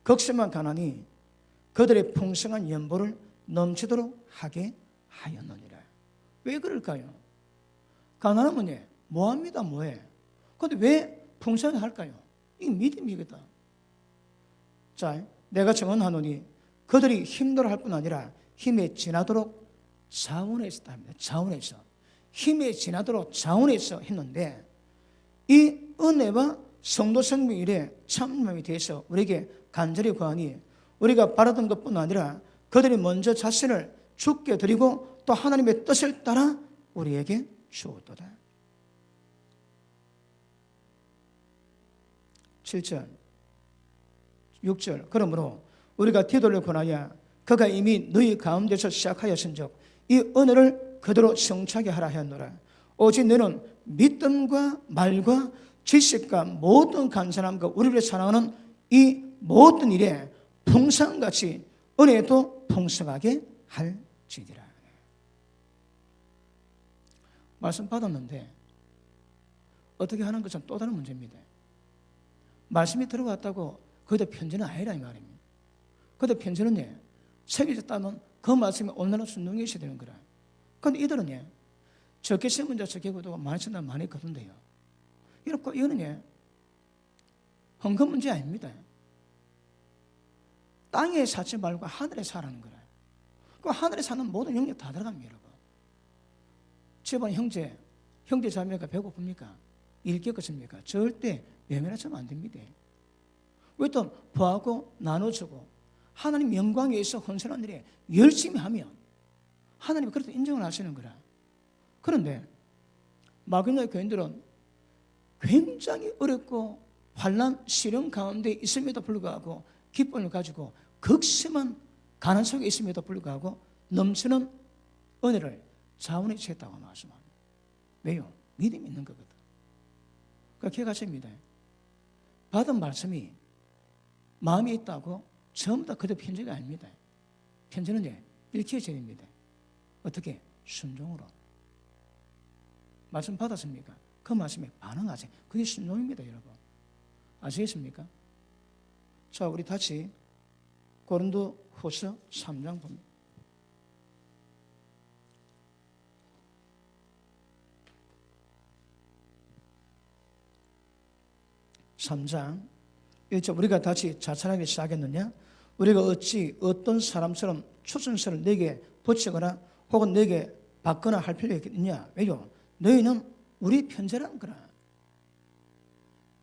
극심한 가난이 그들의 풍성한 연보를 넘치도록 하게 하였느니라. 왜 그럴까요? 가난하면 뭐합니다, 뭐해? 그런데 왜 풍성하게 할까요? 이게 믿음이거든. 자, 내가 정언하노니 그들이 힘들어 할 뿐 아니라 힘에 지나도록 자원해서 합니다. 자원해서. 힘에 지나도록 자원해서 했는데 이 은혜와 성도 생명 일에 참여함에 대해서 우리에게 간절히 구하니 우리가 바라던 것뿐 아니라 그들이 먼저 자신을 주께 드리고 또 하나님의 뜻을 따라 우리에게 주었도다. 7절 6절 그러므로 우리가 디도를 권하여 그가 이미 너희 가운데서 시작하였은즉 이 은혜를 그대로 성취하게 하라 하였노라. 오직 너는 믿음과 말과 지식과 모든 간절함과 우리를 사랑하는 이 모든 일에 풍성같이 은혜도 풍성하게 할지니라. 말씀 받았는데 어떻게 하는 것은 또 다른 문제입니다. 말씀이 들어왔다고 그때 편지는 아니라 이 말입니다. 그때 편지는 새겨졌다면 그 말씀이 온전한 순종이 있어야 되는 거라. 그런데 이들은 적게 심은 자 적게 거두고 많이 쓴다 많이 거둔대요. 이거는 헌금 문제 아닙니다. 땅에 사지 말고 하늘에 사라는 거라. 그 하늘에 사는 모든 영역 다 들어갑니다, 여러분. 집안 형제 자매가 배고픕니까? 일 겪었습니까? 절대 외면하시면 안 됩니다. 왜 또 부하고 나눠주고 하나님 영광에 의해서 헌신한 일에 열심히 하면 하나님이 그래도 인정을 하시는 거라. 그런데 마게도냐 교인들은 굉장히 어렵고 환난 시련 가운데 있음에도 불구하고 기쁨을 가지고 극심한 가난 속에 있음에도 불구하고 넘치는 은혜를 자원에 채했다고 말씀합니다. 왜요? 믿음이 있는 거거든. 그러니까 기억하십니다. 받은 말씀이 마음에 있다고 전부 다 그대 편지가 아닙니다. 편지는 읽혀져야 됩니다. 어떻게? 순종으로. 말씀 받았습니까? 그 말씀에 반응하세요. 그게 순종입니다, 여러분. 아시겠습니까? 자, 우리 다시 고린도후서 3장 봅니다. 3장 1절, 우리가 다시 자잘하게 시작했느냐? 우리가 어찌 어떤 사람처럼 추천서를 내게 붙이거나 혹은 내게 받거나 할 필요가 있겠느냐? 왜요? 너희는 우리 편지라는 거라.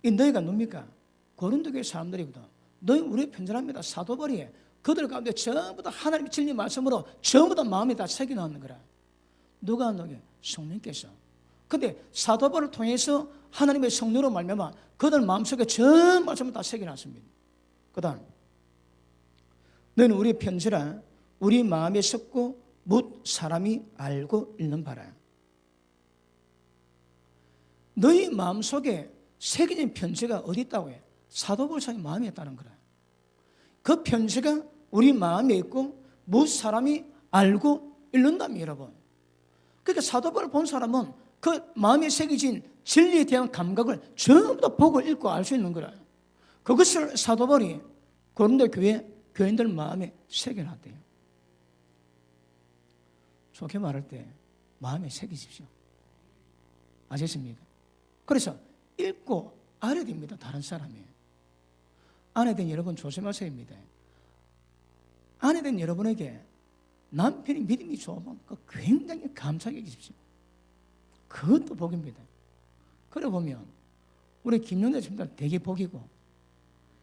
이 너희가 뭡니까? 고린도교회 사람들이거든. 너희 우리 편지랍니다. 사도벌이 그들 가운데 전부 다 하나님의 진리 말씀으로 전부 다 마음에 다 새겨놓는 거라. 누가 너게? 성령께서. 근데 사도벌을 통해서 하나님의 성령으로 말미암아 그들 마음속에 전 말씀을 다 새겨놨습니다. 그 다음, 너희는 우리 편지라 우리 마음에 섞고 묻 사람이 알고 읽는 바라. 너희 마음속에 새겨진 편지가 어디 있다고 해? 사도벌상의 마음에 있다는 거라. 그 편지가 우리 마음에 있고 묻 사람이 알고 읽는다며, 여러분. 그러니까 사도벌을 본 사람은 그 마음에 새겨진 진리에 대한 감각을 전부 다 보고 읽고 알 수 있는 거라. 그것을 사도벌이 고린도 교회 교인들 마음에 새겨놨대요. 좋게 말할 때 마음에 새기십시오. 아시겠습니까? 그래서 읽고 알아야 됩니다. 다른 사람이. 아내 된 여러분 조심하셔야 합니다. 아내 된 여러분에게 남편이 믿음이 좋으면 굉장히 감사하게 여기십시오. 그것도 복입니다. 그래 보면 우리 김영자 집사님도 되게 복이고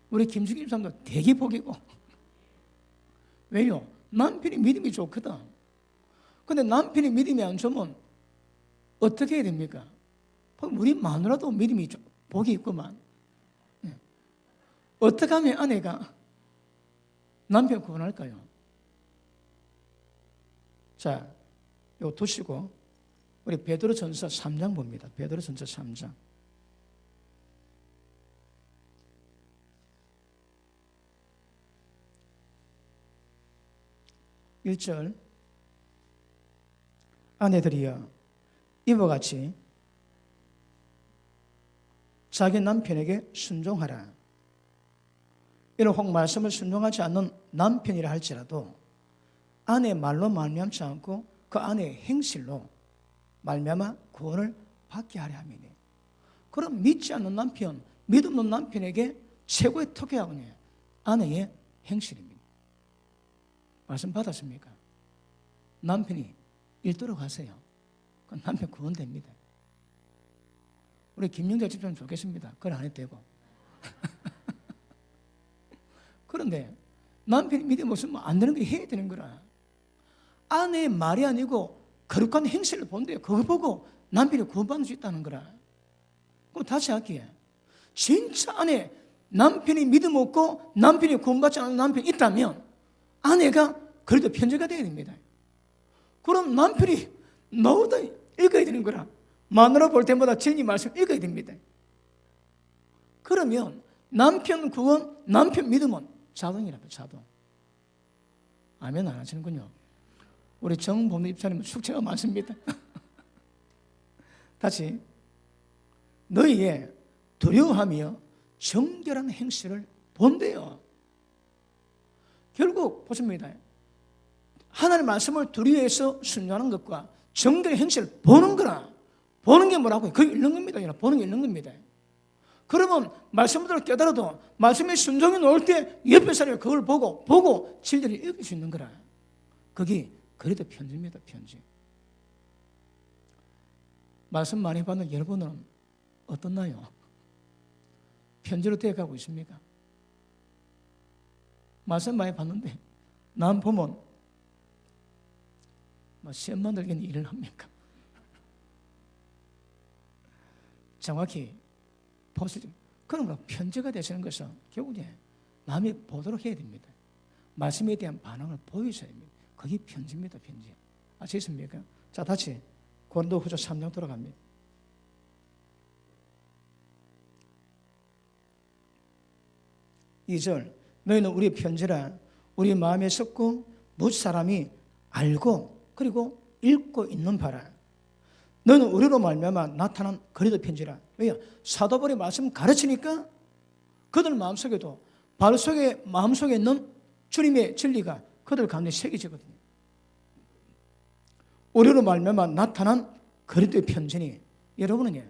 우리 김숙희 집사님도 되게 복이고. 왜요? 남편이 믿음이 좋거든. 근데 남편이 믿음이 안 좋으면 어떻게 해야 됩니까? 우리 마누라도 믿음이 복이 있구만. 어떻게 하면 아내가 남편 구원할까요? 자, 이거 두시고 우리 베드로전서 3장 봅니다. 베드로전서 3장. 1절, 아내들이여 이와 같이 자기 남편에게 순종하라. 이는 혹 말씀을 순종하지 않는 남편이라 할지라도 아내의 말로 말미암지 않고 그 아내의 행실로 말미암아 구원을 받게 하려 함이니. 그럼 믿지 않는 남편, 믿음없는 남편에게 최고의 특효약은 아내의 행실입니다. 말씀 받았습니까? 남편이 일도록 하세요. 그럼 남편 구원됩니다. 우리 김영자 집사님 좋겠습니다. 그걸 안 해도 되고. 그런데 남편이 믿음 없으면 안 되는 게 해야 되는 거라. 아내의 말이 아니고 거룩한 행실을 본대요. 그거 보고 남편이 구원받을 수 있다는 거라. 그럼 다시 할게요. 진짜 아내, 남편이 믿음 없고 남편이 구원받지 않는 남편이 있다면 아내가 그래도 편지가 돼야 됩니다. 그럼 남편이 너보다 읽어야 되는 거라. 마누라 볼 때마다 진리 말씀 읽어야 됩니다. 그러면 남편 구원, 남편 믿음은 자동이랍니다. 자동. 아멘 안 하시는군요. 우리 정보는 입사님은 숙제가 많습니다. 다시, 너희의 두려워하며 정결한 행실을 본대요. 결국 보십니다. 하나님의 말씀을 두려워해서 순종하는 것과 정결의 행실을 보는 거라. 보는 게 뭐라고요? 그게 읽는 겁니다. 보는 게 읽는 겁니다. 그러면 말씀을 깨달아도 말씀의 순종이 나올 때 옆에 사람이 그걸 보고 진리를 읽을 수 있는 거라. 그게 그래도 편지입니다. 편지. 말씀 많이 받는 여러분은 어떻나요? 편지로 되어가고 있습니까? 말씀 많이 받는데 남 보면 시험 만들기는 일을 합니까? 정확히 보실 때 그런 편지가 되시는 것은 결국에 남이 보도록 해야 됩니다. 말씀에 대한 반응을 보이셔야 됩니다. 그게 편지입니다. 편지. 아시겠습니까? 자, 다시 고린도후서 3장 돌아갑니다. 2절, 너희는 우리 편지라 우리 마음에 섞고 묻 사람이 알고 그리고 읽고 있는 바라. 너는 우리로 말미암아 나타난 그리도 편지라. 왜요? 사도 바울이 말씀 가르치니까 그들 마음속에도 바울 속에 마음속에 있는 주님의 진리가 그들 가운데 새겨지거든요. 우리로 말미암아 나타난 그리도의 편지니, 여러분은요,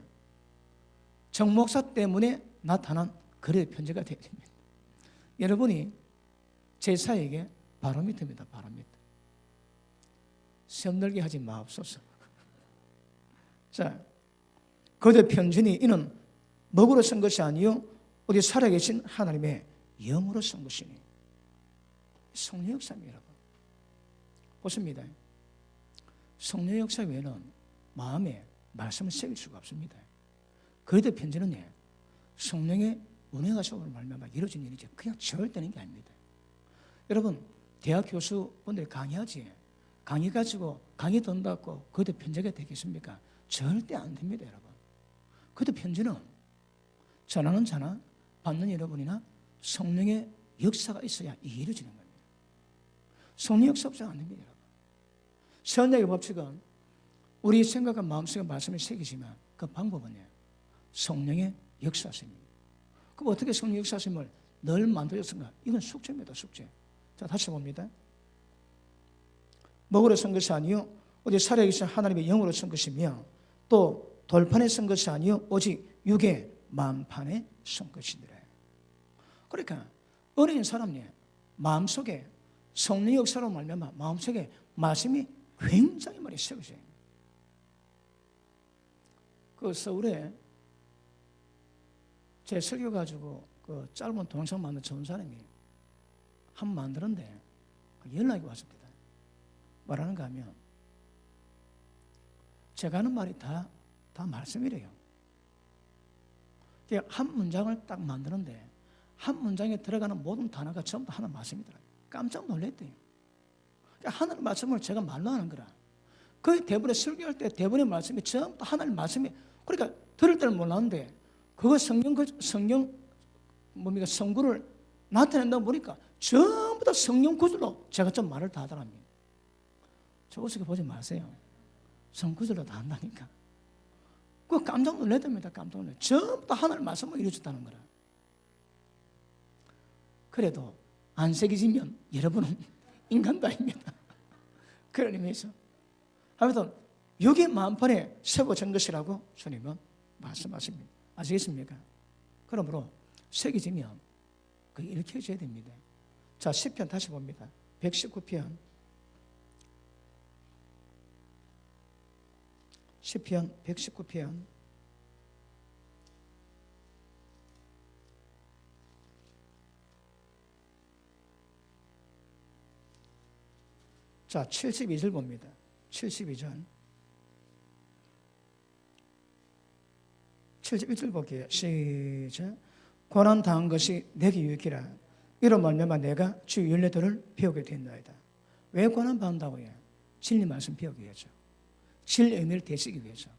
정 목사 때문에 나타난 그리도의 편지가 되어야 됩니다. 여러분이 제사에게 바로 밑입니다. 바로 밑. 성늘게 하지 마옵소서. 자, 그리도의 편지니 이는 먹으로 쓴 것이 아니요 어디 살아계신 하나님의 영으로 쓴 것이니. 성령 역사입니다, 여러분. 보십니다. 성령 역사 외에는 마음에 말씀을 새길 수가 없습니다. 그리도의 편지는 성령의 은혜가 속으로 말미암아 이루어진 일이지 그냥 절대는 게 아닙니다. 여러분, 대학 교수분들이 강의하지, 강의 가지고 강의 돈 받고 그리도의 편지가 되겠습니까? 절대 안 됩니다, 여러분. 그리도의 편지는 전하는 자나 받는 여러분이나 성령의 역사가 있어야 이루어지는 겁니다. 성령 역사 없으면 안 됩니다, 여러분. 선약의 법칙은 우리 생각과 마음속에 말씀을 새기지만 그 방법은 성령의 역사심입니다. 그럼 어떻게 성령 역사심을 늘 만들었는가? 이건 숙제입니다, 숙제. 자, 다시 봅니다. 먹으로 쓴 것이 아니요 오직 살아계신 하나님의 영으로 쓴 것이며 또 돌판에 쓴 것이 아니요 오직 육의 마음판에 쓴 것이니라. 그러니까 어린 사람이 마음속에 성령의 역사로 말미암아 마음속에 말씀이 굉장히 많이 새겨져요. 그 서울에 제 설교 가지고 그 짧은 동영상 만든 좋은 사람이 한 번 만들었는데 연락이 왔습니다. 뭐라는가 하면 제가 하는 말이 다 말씀이래요. 한 문장을 딱 만드는데 한 문장에 들어가는 모든 단어가 전부 다 하나님 말씀이더라고요. 깜짝 놀랐대요. 하나님 말씀을 제가 말로 하는 거라. 거의 대부분의 설교할 때 대부분의 말씀이 전부 다 하나님 말씀이, 그러니까 들을 때는 몰랐는데 그거 성경 뭡니까 성구를 나타낸다 보니까 전부 다 성령 구절로 제가 좀 말을 다 하더랍니다. 저것을 보지 마세요. 성구절로 다 한다니까. 그거 깜짝 놀랐답니다. 깜짝 놀랐어요. 전부 다 하나님 말씀을 이루어졌다는 거라. 그래도 안 새기지면 여러분은 인간도 아닙니다. 그런 의미에서 아무튼 여기 마음판에 새겨진 것이라고 주님은 말씀하십니다. 아시겠습니까? 그러므로 새겨지면 그게 읽혀져야 됩니다. 자, 시편 다시 봅니다. 119편 시편 119편 자, 72절 봅니다. 72절 71절 볼게요. 시작. 고난 당한 것이 내게 유익이라. 이로 말미암아 내가 주 윤례들을 배우게 됐나이다. 왜 고난 받는다고 해요? 진리 말씀 배우기 위해서. 진리 의미를 되시기 위해서.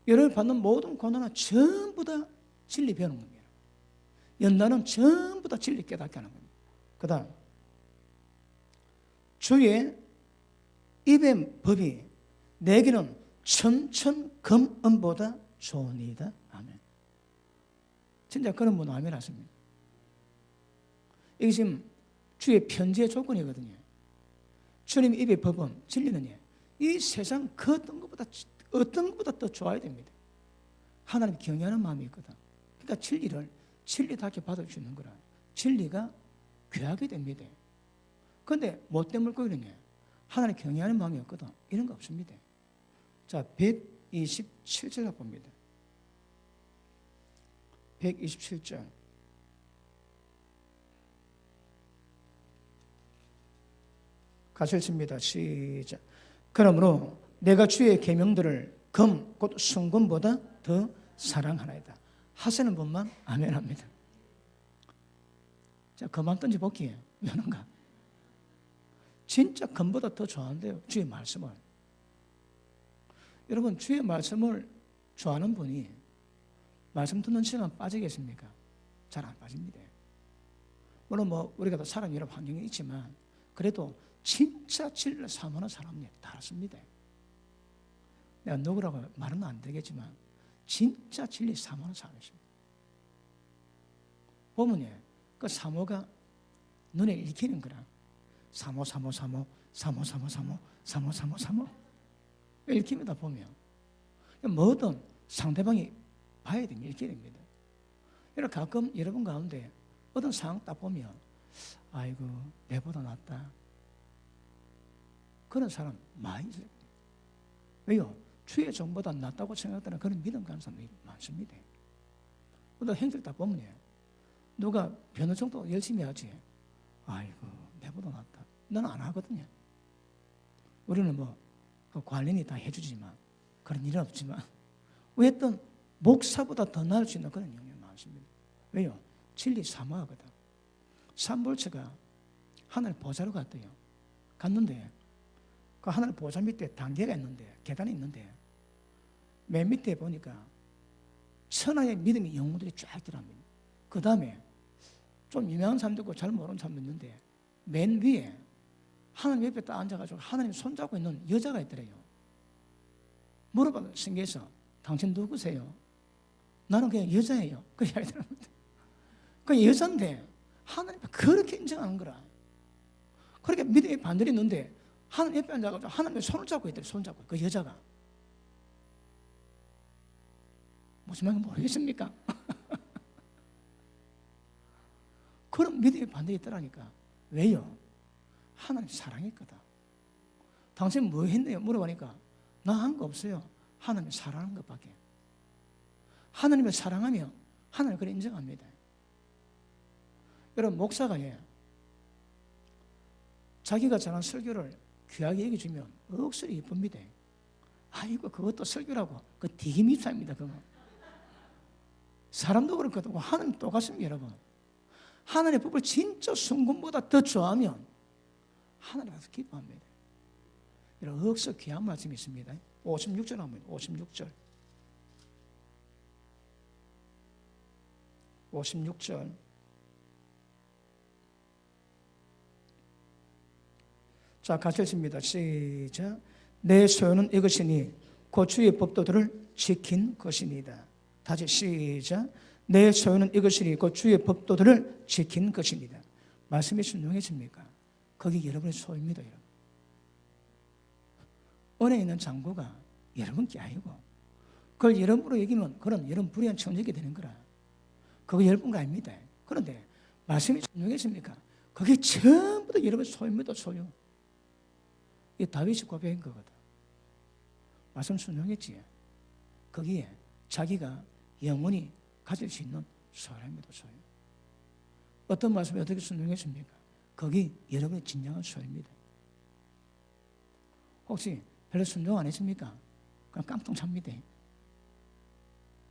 여러분이 받는 모든 고난은 전부 다 진리 배우는 겁니다. 연단은 전부 다 진리 깨닫게 하는 겁니다. 그 다음 주의 입의 법이 내게는 천천금은보다 좋으니이다. 아멘. 진짜 그런 분은 아멘 하십니다. 이게 지금 주의 편지의 조건이거든요. 주님 입의 법은 진리는 이 세상 그 어떤 것보다 더 좋아야 됩니다. 하나님 경외하는 마음이 있거든. 그러니까 진리답게 받을 수 있는 거라. 진리가 귀하게 됩니다. 그런데 못된 물고기는 하나님 경외하는 마음이 없거든. 이런 거 없습니다. 자, 127절 봅니다. 127절. 같이 읽습니다. 시작. 그러므로 내가 주의 계명들을 금 곧 순금보다 더 사랑하나이다. 하시는 분만 아멘합니다. 자, 그만 던져볼게요. 왜 그런가? 진짜 금보다 더 좋아한대요. 주의 말씀을. 여러분, 주의 말씀을 좋아하는 분이 말씀 듣는 시간 빠지겠습니까? 잘 안 빠집니다. 물론 우리가 다 사람 여러 환경이 있지만 그래도 진짜 진리를 사모하는 사람이 다릅니다. 내가 누구라고 말은 안 되겠지만 진짜 진리 사모하는 사람이 있습니다. 보면 그 사모가 눈에 읽히는 거라. 사모 읽힙니다. 보면 뭐든 상대방이 봐야 됩니다. 읽게 됩니다. 이렇게 가끔 여러분 가운데 어떤 상황 딱 보면 아이고 내보다 낫다 그런 사람 많이 있어요. 왜요? 주의 종보다 낫다고 생각하는 그런 믿음 가는 사람들이 많습니다. 어떤 행실 딱 보면 누가 변호 정도 열심히 하지 아이고 내보다 낫다 너는 안 하거든요. 우리는 그 관련이 다 해주지만 그런 일은 없지만 어떤 목사보다 더 나을 수 있는 그런 영역이 많습니다. 왜요? 진리 사모하거든. 삼불처가 하늘 보좌로 갔대요. 갔는데 그 하늘 보좌 밑에 단계가 있는데 계단이 있는데 맨 밑에 보니까 천하의 믿음의 영웅들이 쫙 들어갑니다. 그 다음에 좀 유명한 사람도 있고 잘 모르는 사람도 있는데 맨 위에 하나님 옆에 딱 앉아가지고 하나님 손잡고 있는 여자가 있더래요. 물어봐도 신기해서 당신 누구세요? 나는 그냥 여자예요. 그 이야기 들었는데 그 여자인데 하나님이 그렇게 인정하는 거라. 그렇게 믿음의 반들이 있는데 하나님 옆에 앉아가지고 하나님의 손을 잡고 있더래. 손 잡고 그 여자가 무슨 말인지 모르겠습니까? 그런 믿음의 반들이 있더라니까. 왜요? 하나님 사랑했거든. 당신 뭐 했네요? 물어보니까 나 한 거 없어요. 하나님 사랑하는 것밖에. 하나님을 사랑하며 하나님을 그래 인정합니다. 여러분 목사가 자기가 잘한 설교를 귀하게 여겨주면 억수로 예쁩니다. 아이고 그것도 설교라고 그 되게 밉사입니다. 그거 사람도 그렇거든요. 하나님 똑같습니다. 여러분 하나님의 법을 진짜 순금보다 더 좋아하면 하나님 가서 기뻐합니다. 여러분 억수 귀한 말씀이 있습니다. 56절 한번 56절 56절 자 같이 읽습니다. 시작. 내 소유는 이것이니 곧 주의 법도들을 지킨 것이니이다. 다시 시작. 내 소유는 이것이니 곧 주의 법도들을 지킨 것이니이다. 말씀이 순종해집니까? 거기 여러분의 소유입니다. 여러분. 은혜 있는 장고가 여러분 게 아니고 그걸 여러분으로 여기면 그런 여러분 불의한 청지기 되는 거라. 그거 여러분 거 아닙니다. 그런데 말씀이 순종했습니까? 그게 전부 다 여러분의 소유입니다. 소유. 이 다윗이 고백한 거거든. 말씀 순종했지. 거기에 자기가 영원히 가질 수 있는 소유입니다. 소유. 어떤 말씀이 어떻게 순종했습니까? 거기 여러분의 진정한 소유입니다. 혹시 별로 순종 안 했습니까? 그냥 깡통 찹니다.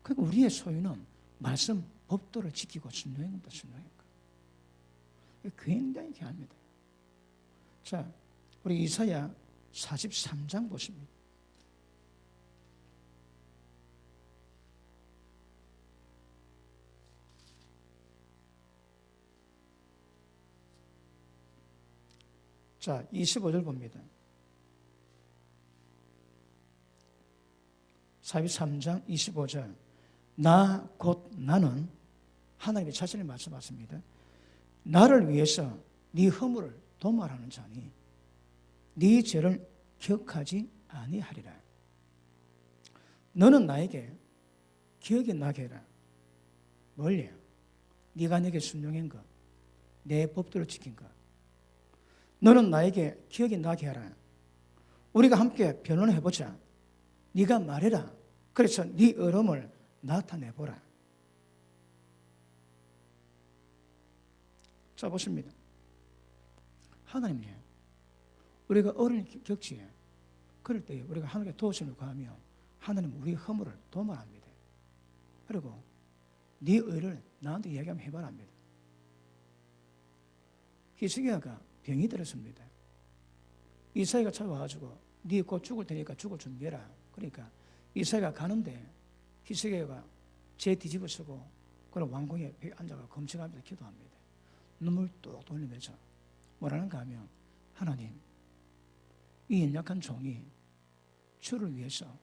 그러니까 우리의 소유는 말씀, 법도를 지키고 순종한 겁니다. 순종한 거. 굉장히 귀합니다. 자, 우리 이사야 43장 보십니다. 자, 25절 봅니다. 43장 25절 나 곧 나는 하나님의 자신을 말씀하십니다. 나를 위해서 네 허물을 도말하는 자니 네 죄를 기억하지 아니하리라. 너는 나에게 기억이 나게 해라. 뭘요? 네가 내게 순종한 것, 내 법도를 지킨 것. 너는 나에게 기억이 나게 하라. 우리가 함께 변론해보자. 네가 말해라. 그래서 네 얼음을 나타내보라. 자 보십니다. 하나님이 우리가 어려운 격지에 그럴 때 우리가 하나님께 도우심을 구하며 하나님은 우리의 허물을 도말합니다. 그리고 네 의를 나한테 이야기하면 해봐라 합니다. 히스기야가 병이 들었습니다. 이사야가 찾아와가지고 네 곧 죽을 테니까 죽을 준비해라. 그러니까 이사야가 가는데 히스기야가 제 뒤집어 쓰고 그런 왕궁에 앉아가 검증하면서 기도합니다. 눈물 뚝 돌리면서 뭐라는가 하면 하나님 이 연약한 종이 주를 위해서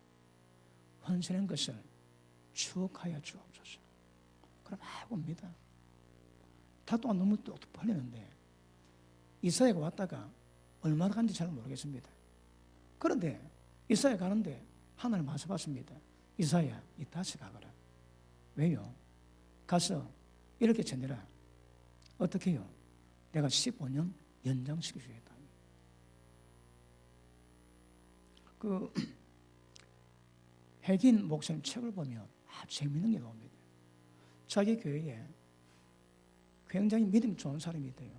헌신한 것을 추억하여 주옵소서. 그럼 막 옵니다. 다 동안 너무 또 풀리는데 이사야가 왔다가 얼마나 간지 잘 모르겠습니다. 그런데 이사야 가는데 하나님 말씀하십니다. 이사야, 이 다시 가거라. 왜요? 가서 이렇게 전해라. 어떻게 해요? 내가 15년 연장시켜주겠다. 그 핵인 목사님 책을 보면 아주 재미있는 게 나옵니다. 자기 교회에 굉장히 믿음 좋은 사람이 돼요.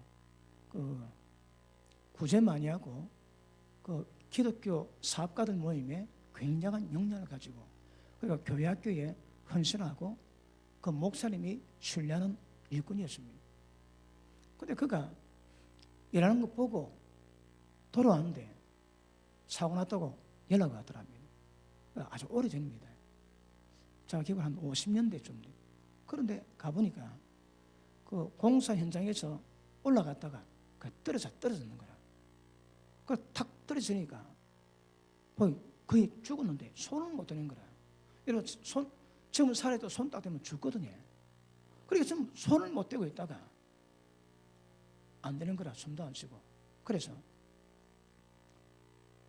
그 구제 많이 하고 그 기독교 사업가들 모임에 굉장한 역량을 가지고 그리고 교회 학교에 헌신하고 그 목사님이 신뢰하는 일꾼이었습니다. 근데 그가 일하는 거 보고 돌아왔는데 사고 났다고 연락이 왔더랍니다. 아주 오래전입니다. 제가 기억을 한 50년대쯤 돼요. 그런데 가보니까 그 공사 현장에서 올라갔다가 떨어졌는 거야. 그 탁 떨어지니까 거의 죽었는데 손을 못 드는 거야. 이런 지금 살아도 손 딱 대면 죽거든요. 그러니까 지금 손을 못 대고 있다가 안 되는 거라 숨도 안 쉬고 그래서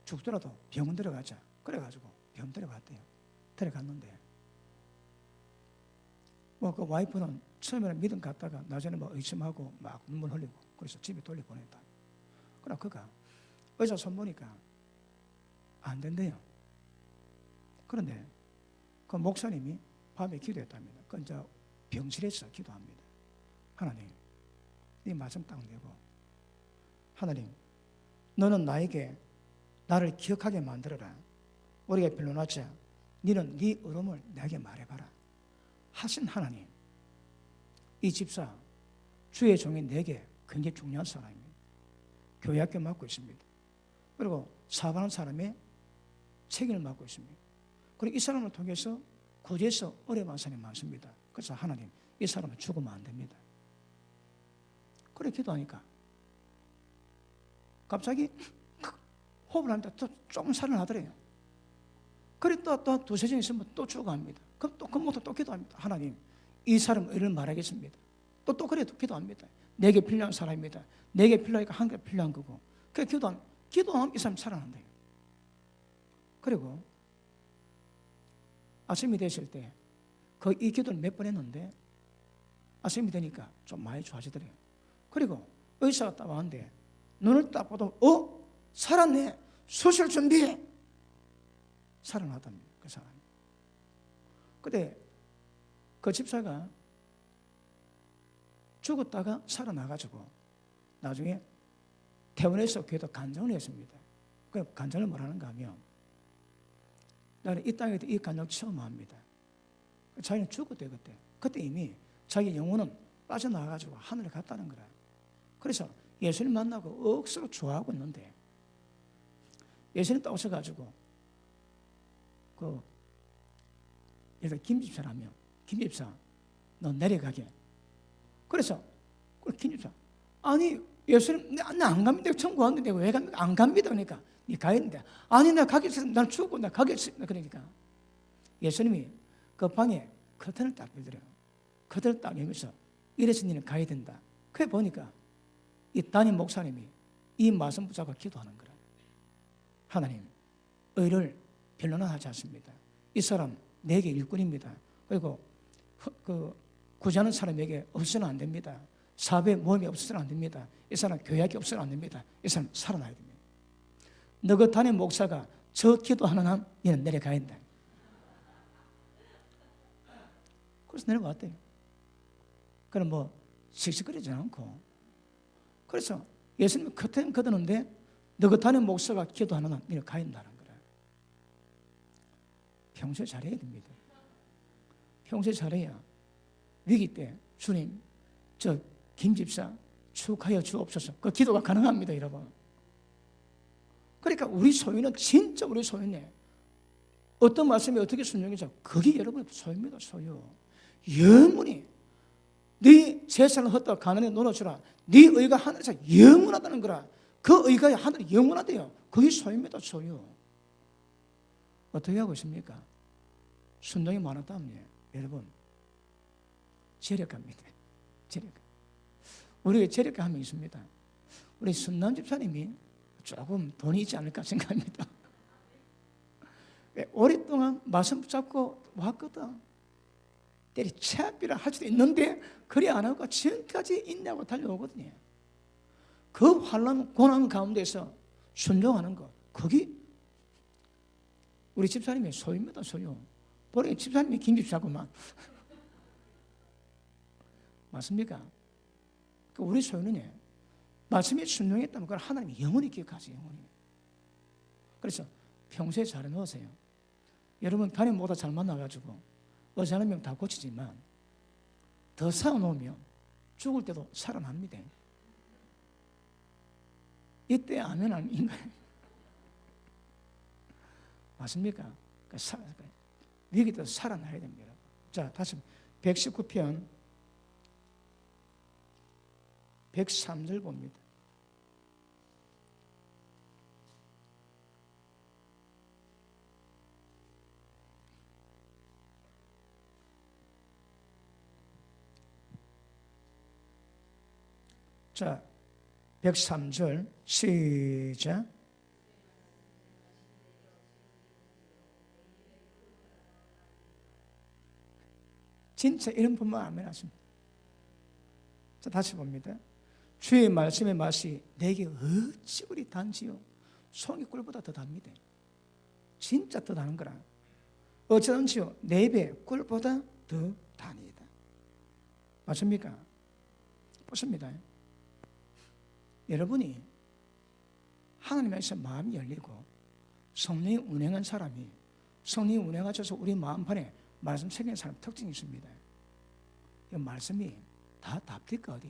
죽더라도 병원 데려가자. 그래가지고 병원 데려갔대요. 데려갔는데 뭐 그 와이프는 처음에는 믿음 갔다가 나중에 뭐 의심하고 막 눈물 흘리고 그래서 집에 돌려보냈다. 그러나 그가 의사 손 보니까 안 된대요. 그런데 그 목사님이 밤에 기도했답니다. 그 이제 병실에서 기도합니다. 하나님, 네 말씀 딱 내고 하나님, 너는 나를 기억하게 만들어라. 우리가 빌로나자, 너는 네 의로움을 내게 말해봐라. 하신 하나님, 이 집사 주의 종인 내게 굉장히 중요한 사람입니다. 교회 학교 맡고 있습니다. 그리고 사업하는 사람의 책임을 맡고 있습니다. 그리고 이 사람을 통해서 구제에서 어려운 사람이 많습니다. 그래서 하나님, 이 사람은 죽으면 안 됩니다. 그래 기도하니까 갑자기 호흡을 하는데 또 조금 살아나더래요. 그래 또 두세 정 있으면 또 죽어갑니다. 그럼 또 그부터 또 기도합니다. 하나님, 이 사람 의를 말하겠습니다. 또 그래 또 기도합니다. 내게 필요한 사람입니다. 내게 필요하니까 한 개 필요한 거고. 그래 기도하면 이 사람 살아난대요. 그리고 아침이 됐을 때 이 기도를 몇 번 했는데 아침이 되니까 좀 많이 좋아지더래요. 그리고 의사가 딱 왔는데 눈을 딱 봐도 살았네. 수술 준비해. 살아났답니다. 그 사람이. 근데 그 집사가 죽었다가 살아나가지고 나중에 퇴원해서 교회도 간증을 했습니다. 그 간증을 뭐라는가 하면 나는 이 땅에도 이 간증 처음 합니다. 자기는 죽었대 그때. 그때 이미 자기 영혼은 빠져나가가지고 하늘에 갔다는 거라. 그래서 예수님 만나고 억수로 좋아하고 있는데 예수님 딱 오셔가지고 예를 들어 김 집사라면 김 집사 너 내려가게. 그래서 김 집사 아니 예수님 나 안 갑니다. 천국 왔는데 왜 갑니까? 안 갑니다. 그러니까 니 가야겠는데 아니 내가 가겠습니다. 난 죽고 나 가겠습니다. 그러니까 예수님이 그 방에 커튼을 딱 빌더래요. 커튼을 딱 열면서 이래서 니는 가야 된다. 그래 보니까 이 담임 목사님이 이 말씀 붙잡고 기도하는 거라. 하나님, 의를 변론하지 않습니다. 이 사람 내게 일꾼입니다. 그리고 구제하는 사람에게 없어서는 안 됩니다. 사업에 모험이 없어서는 안 됩니다. 이 사람 교약이 없어서는 안 됩니다. 이 사람 살아나야 됩니다. 너그 담임 목사가 저 기도하는 한 얘는 내려가야 된다. 그래서 내려왔대요. 그럼 뭐 씩씩거리지 않고 그래서 예수님이 커튼 걷었는데 너그 담임 목사가 기도하는 한 얘는 가야 된다는 거라. 평소에 잘해야 됩니다. 평소에 잘해야 위기 때 주님 저 김집사 축하여 주옵소서. 그 기도가 가능합니다, 여러분. 그러니까 우리 소유는 진짜 우리 소유네. 어떤 말씀이 어떻게 순종이죠? 그게 여러분의 소유입니다, 소유. 영원히 네 재산을 헛다 가난에 놀아주라. 네 의가 하늘에서 영원하다는 거라. 그 의가 하늘에 영원하대요. 그게 소유입니다, 소유. 어떻게 하고 있습니까? 순종이 많았다면요, 여러분 재력갑니다. 재력. 우리가 재력가 한 명 있습니다. 우리 순남 집사님이 조금 돈이 있지 않을까 생각합니다. 오랫동안 말씀 붙잡고 왔거든. 때리 채비를 할 수도 있는데 그리 안 하고 지금까지 인내하고 달려오거든요. 그 환난 고난 가운데서 순종하는 것, 거기 우리 집사님의 소유입니다. 소유. 보니까 집사님이 김집사구만. 맞습니까? 우리 소유는 말씀에 순종했다면 그걸 하나님이 영원히 기억하세요. 영원히. 그래서 평소에 잘 해놓으세요. 여러분 담임보다 잘 만나가지고 의사 한 명 다 고치지만 더 쌓아놓으면 죽을 때도 살아납니다. 이때 아멘 아닌가요? 맞습니까? 위기도 살아나야 됩니다. 자, 다시 119편 103절 봅니다. 자, 103절 시작. 진짜 이런 분만 아멘 하십니다. 자, 다시 봅니다. 주의 말씀의 맛이 내게 어찌 그리 단지요. 송이 꿀보다 더 답니다. 진짜 더 다는 거라. 어찌든지요 내 입에 꿀보다 더 다니다. 맞습니까? 보십니다. 여러분이 하나님에서 마음이 열리고 성령이 운행한 사람이 성령이 운행하셔서 우리 마음판에 말씀 새긴 사람 특징이 있습니다. 이 말씀이 다 답니까 어디?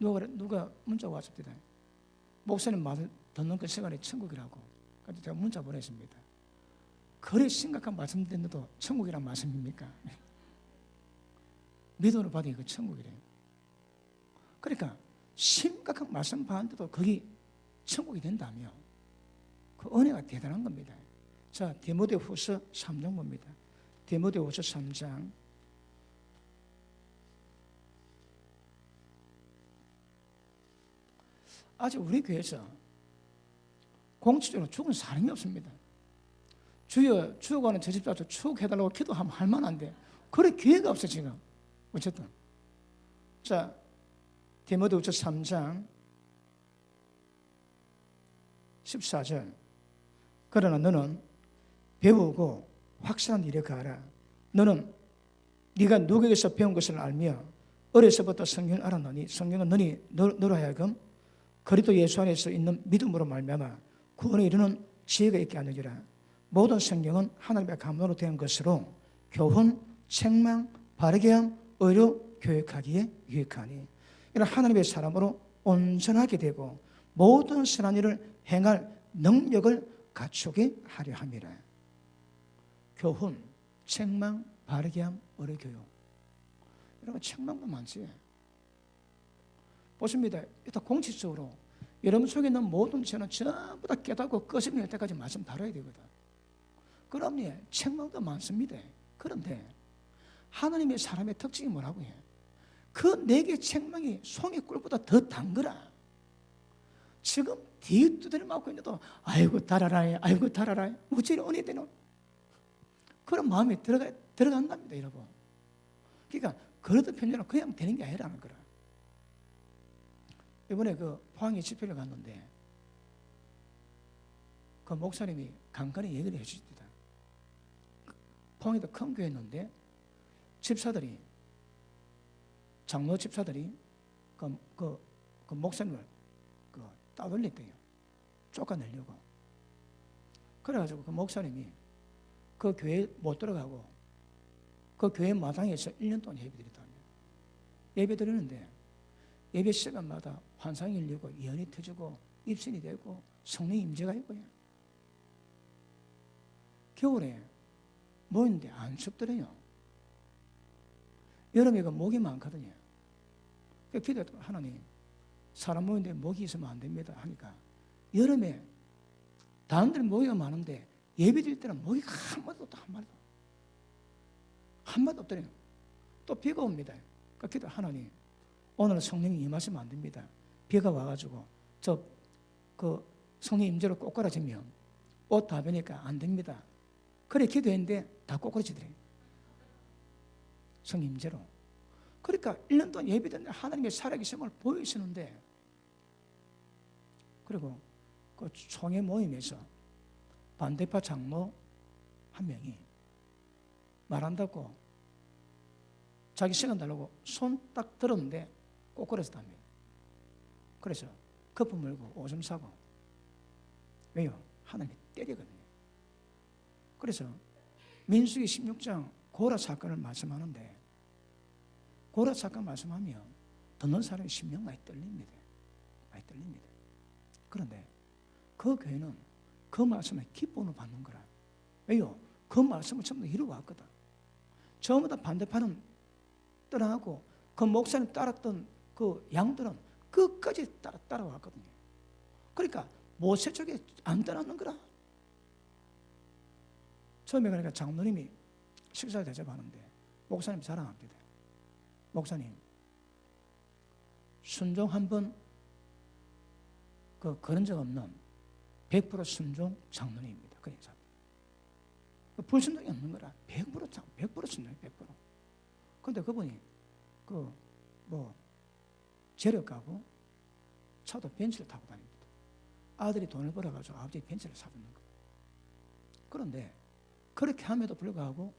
누가 문자 왔습니다. 목사님 말을 듣는 그 시간이 천국이라고. 그래서 제가 문자 보냈습니다. 그래 심각한 말씀 듣는데도 천국이란 말씀입니까? 믿음으로 받은 그 천국이래요. 그러니까 심각한 말씀 받는데도 거기 천국이 된다며 그 은혜가 대단한 겁니다. 자, 디모데후서 3장 봅니다. 디모데후서 3장 아직 우리 교회에서 공식적으로 죽은 사람이 없습니다. 주여 죽어가는 저 집사도 축해달라고 기도하면 할 만한데 그래 기회가 없어 지금. 어쨌든 자, 디모데후서 3장 14절 그러나 너는 배우고 확실한 일에 가라. 너는 네가 누구에게서 배운 것을 알며 어려서부터 성경을 알았노니 성경은 너로 하여금 그리스도 예수 안에서 있는 믿음으로 말미암아 구원에 이르는 지혜가 있게 하느니라. 모든 성경은 하나님의 감동으로 된 것으로 교훈, 책망, 바르게 함, 의로 교육하기에 유익하니 이런 하나님의 사람으로 온전하게 되고 모든 선한 일을 행할 능력을 갖추게 하려 함이라. 교훈, 책망, 바르게 함, 의로 교육. 여러분 책망도 많지. 보십니다. 일단 공식적으로 여러분 속에 있는 모든 죄는 전부 다 깨닫고 끄집어낼 때까지 말씀 다뤄야 되거든. 그럼요. 책망도 많습니다. 그런데 하나님의 사람의 특징이 뭐라고 해? 그 내게 책망이 송이 꿀보다 더 단 거라. 지금 뒤두드려 맞고 있는데도 아이고 달아라 아이고 달아라 어찌 은혜 되노? 그런 마음이 들어간답니다 여러분. 그러니까 그러던 편견은 그냥 되는 게 아니라는 거라. 이번에 그 포항에 집회를 갔는데 그 목사님이 간간히 얘기를 해주십니다. 포항에도 큰 교회였는데 집사들이 장로 집사들이 그 목사님을 따돌렸대요. 쫓아내려고. 그래가지고 그 목사님이 그 교회 못 들어가고 그 교회 마당에서 1년 동안 예배드렸다며. 예배드리는데 예배 시간마다 환상이 열리고 예언이 터지고 입신이 되고 성령 임재가 있고요. 겨울에 모이는데 안 춥더래요. 여름에 그 목이 많거든요. 기도했더니 하나님 사람 모이는데 목이 있으면 안 됩니다 하니까 여름에 다른 데는 모기가 많은데 예배 드릴 때는 목이 한마디도 없다. 한마디도 없더래요. 또 비가 옵니다. 그러니까 기도 하나님, 오늘 성령이 임하시면 안 됩니다. 비가 와가지고 그 성령 임재로 꼬꾸라지면 옷 다 베니까 안 됩니다. 그래 기도했는데 다 꼬꾸라지더래요. 성령 임재로. 그러니까 1년 동안 예배드리는 하나님의 살아계심을 보이시는데, 그리고 그 총회 모임에서 반대파 장로 한 명이 말한다고 자기 시간 달라고 손 딱 들었는데 꼬꾸라졌답니다. 그래서 거품 물고 오줌 싸고. 왜요? 하나님이 때리거든요. 그래서 민수기 16장 고라 사건을 말씀하는데, 고라 사건 말씀하면 듣는 사람이 심령 많이 떨립니다. 많이 떨립니다. 그런데 그 교회는 그 말씀에 기쁨을 받는 거라. 왜요? 그 말씀을 전부 다 이루어왔거든. 전부 다 반대파는 떠나고 그 목사님 따랐던 그 양들은 끝까지 따라왔거든요. 그러니까 모세 쪽에 안 떠나는 거라. 처음에 그러니까 장로님이 식사를 대접하는데 목사님 자랑합니다. 목사님, 순종 한번 그런 적 없는 100% 순종 장로님입니다. 그 인사. 불순종이 없는 거라. 100% 순종이 100%. 그런데 그분이 재력가고 차도 벤츠를 타고 다닙니다. 아들이 돈을 벌어가지고 아버지 벤츠를 사주는 거예요. 그런데 그렇게 함에도 불구하고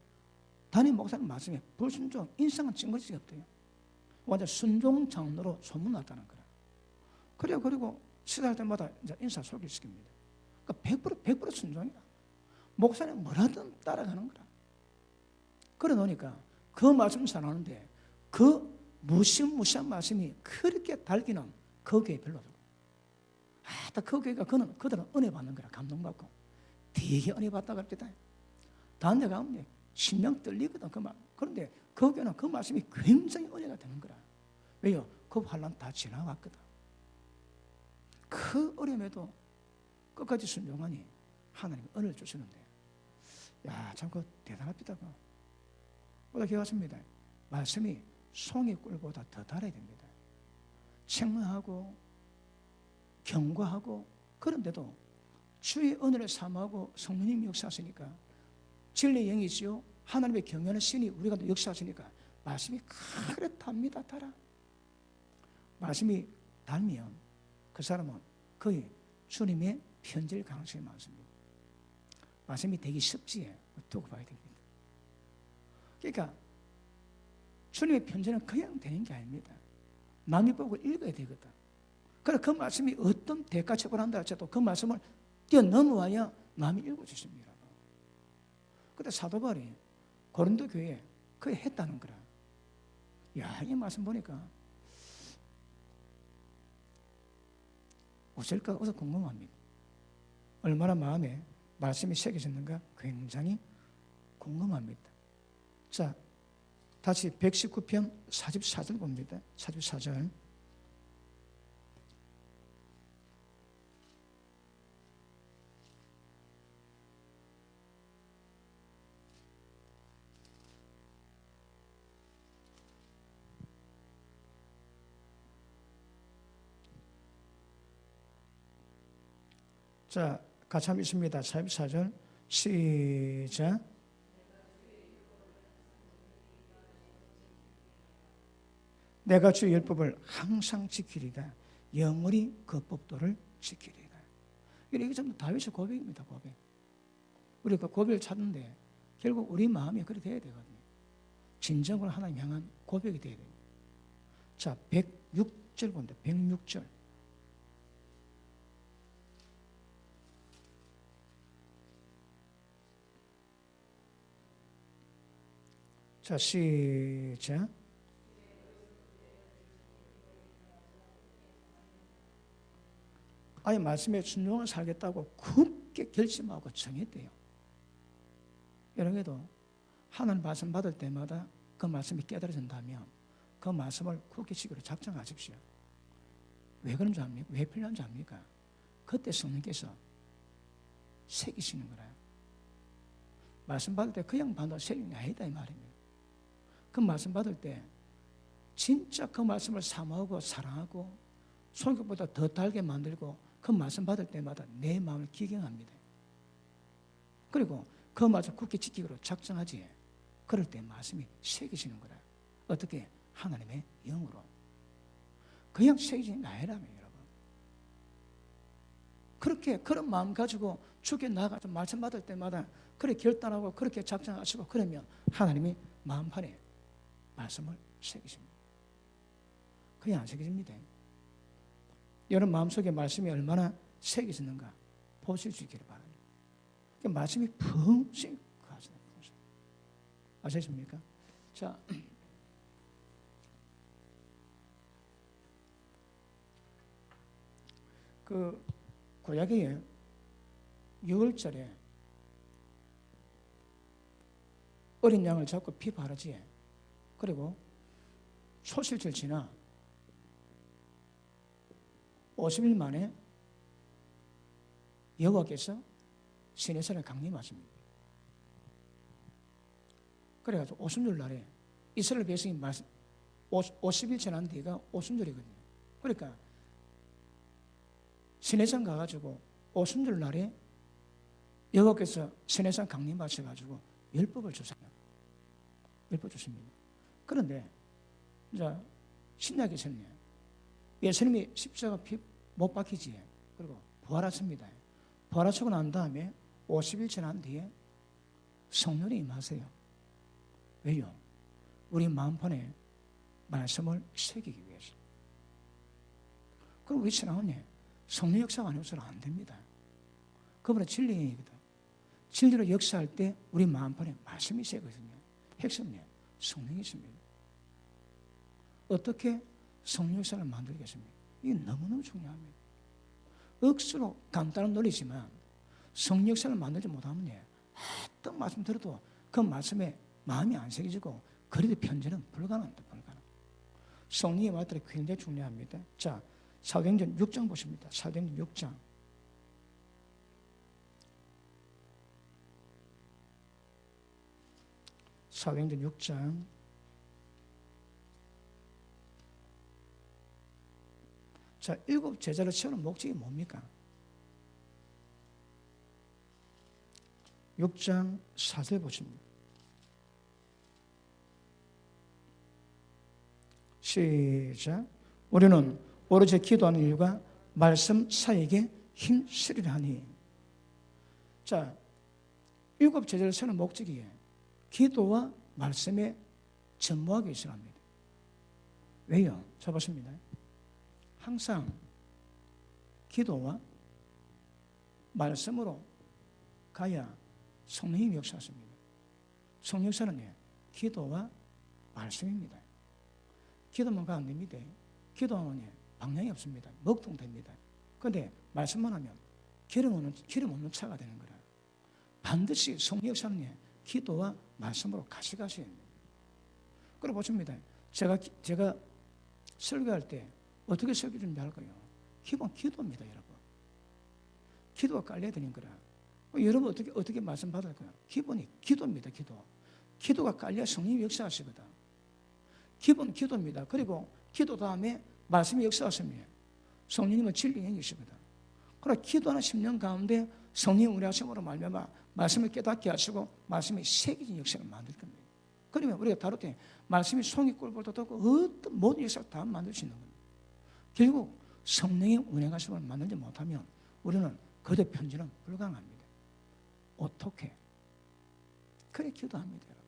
담임 목사님 말씀에 불순종, 인상은 찡그러지게 없대요. 완전 순종 장로로 소문났다는 거라. 그리고 식사할 때마다 이제 인사 소개를 시킵니다. 그러니까 100% 순종이야. 목사님 뭐라든 따라가는 거라. 그래 놓으니까 그 말씀 전하는데 그 무시무시한 말씀이 그렇게 달기는 그 교회 별로 없고. 그 교회가 그들은 은혜 받는 거라. 감동받고. 되게 은혜 받다 그럽니다. 다른 데 가면 심령 떨리거든. 그 말. 그런데 그 교회는 그 말씀이 굉장히 은혜가 되는 거라. 왜요? 그 환난 다 지나왔거든. 그 어려움에도 끝까지 순종하니 하나님이 은혜를 주시는데, 야, 참 그 대단합니다. 보다 기억하십니다. 말씀이 송이 꿀보다 더 달아야 됩니다. 책망하고 경고하고, 그런데도 주의 은혜를 삼하고 성령님이 역사하시니까, 진리의 영이시요 하나님의 경외하는 신이 우리가 역사하시니까 말씀이 그래 답니다. 달아. 말씀이 달면 그 사람은 거의 주님의 편지를 가능성이 많습니다. 말씀이 되기 쉽지에 두고 봐야 됩니다. 그러니까 주님의 편지는 그냥 되는 게 아닙니다. 마음이 보고 읽어야 되거든. 그래 그 말씀이 어떤 대가 처벌을 한다 할지라도 그 말씀을 뛰어넘어와야 마음이 읽어주십니다. 그때 사도 바울이 고린도 교회에 그게 했다는 거라. 야, 이 말씀 보니까 어쩔까 어서 궁금합니다. 얼마나 마음에 말씀이 새겨졌는가 굉장히 궁금합니다. 자, 다시 119편 44절 봅니다. 44절. 자, 같이 한번 읽습니다. 44절 시작. 내가 주의 율법을 항상 지키리다. 영원히 그 법도를 지키리다. 이게 전부 다윗의 고백입니다. 고백. 우리가 고백을 찾는데 결국 우리 마음이 그렇게 돼야 되거든요. 진정으로 하나님 향한 고백이 돼야 돼요. 자, 106절 본다. 106절. 자, 시작. 아예 말씀에 순종을 살겠다고 굳게 결심하고 정했대요. 여러분도 하나님 말씀 받을 때마다 그 말씀이 깨달아진다면 그 말씀을 굳게 지키기로 작정하십시오. 왜 그런 줄 압니까? 왜 필요한 줄 압니까? 그때 성령께서 새기시는 거라요. 말씀 받을 때 그냥 받는 새긴 게 아니다 이 말입니다. 그 말씀 받을 때 진짜 그 말씀을 사모하고 사랑하고 성격보다 더 달게 만들고 그 말씀 받을 때마다 내 마음을 기경합니다. 그리고 그 말씀 굳게 지키기로 작정하지. 그럴 때 말씀이 새기시는 거다. 어떻게? 하나님의 영으로. 그냥 새기지는 게 아니라며 여러분. 그렇게 그런 마음 가지고 주께 나가서 말씀 받을 때마다 그렇게 결단하고 그렇게 작정하시고 그러면 하나님이 마음판에 말씀을 새기십니다. 그냥 안 새겨집니다. 여러분 마음속에 말씀이 얼마나 새겨졌는가 보실 수 있기를 바랍니다. 말씀이 펑씩 가시는 거죠. 아시겠습니까? 자, 그 구약에 6월절에 어린 양을 잡고 피 바르지. 그리고 초실절 지나 50일 만에 여호와께서 시내산을 강림하십니다. 그래가지고 오순절 날에 이스라엘 백성이 50일 지난 뒤가 오순절이거든요. 그러니까 시내산 가가지고 오순절 날에 여호와께서 시내산 강림하셔가지고 율법을 주세요. 율법 주십니다. 그런데 이제 신약에서는 예수님이 십자가 피 못 박히지. 그리고 부활하십니다. 부활하시고 난 다음에 50일 지난 뒤에 성령이 임하세요. 왜요? 우리 마음판에 말씀을 새기기 위해서. 그럼 우리 신앙은 성령 역사가 아니어서는 안 됩니다. 그분은 진리이거든. 진리로 역사할 때 우리 마음판에 말씀이 새거든요. 핵심은 성령이 있습니다. 어떻게 성령 역사를 만들겠습니까? 이게 너무너무 중요합니다. 억수로 간단한 논리지만 성령 역사를 만들지 못하면 어떤 말씀 들어도 그 말씀에 마음이 안 새겨지고 그래도 편지는 불가능합니다. 불가능. 성령의 말들이 굉장히 중요합니다. 자, 사도행전 6장 보십니다. 사도행전 6장. 사도행전 6장. 자, 7 제자를 세우는 목적이 뭡니까? 6장 4절 보십니다. 시작. 우리는 오로지 기도하는 일과 말씀 사이에 힘쓰리라 하니. 자, 7 제자를 세우는 목적이 기도와 말씀에 전무하게 있어야 합니다. 왜요? 자, 보십니다. 항상 기도와 말씀으로 가야 성령이 역사하십니다. 성령 역사는 기도와 말씀입니다. 기도만 가면 안 됩니다. 기도하면 방향이 없습니다. 먹통됩니다. 그런데 말씀만 하면 기름 없는 차가 되는 거라. 반드시 성령 역사는 기도와 말씀으로 같이 가셔야 합니다. 그리고 보십니다. 제가 설교할 때 어떻게 설교 준비할까요? 기본 기도입니다, 여러분. 기도가 깔려야 되는 거라. 여러분 어떻게 말씀 받을까요? 기본이 기도입니다, 기도. 기도가 깔려야 성령이 역사하시거든. 기본 기도입니다. 그리고 기도 다음에 말씀이 역사하십니다. 성령님은 진리의 영이시거든. 그러나 기도하는 10년 가운데 성령 운행하심으로 말미암아 말씀을 깨닫게 하시고 말씀이 새겨진 역사를 만들 겁니다. 그러면 우리가 다룰 때 말씀이 송이 꿀벌도 듣고 어떤 모든 역사를 다 만들 수 있는 겁니다. 결국 성령의 운행하심을 만들지 못하면 우리는 거대 편지는 불가능합니다. 어떻게? 그래 기도합니다. 여러분.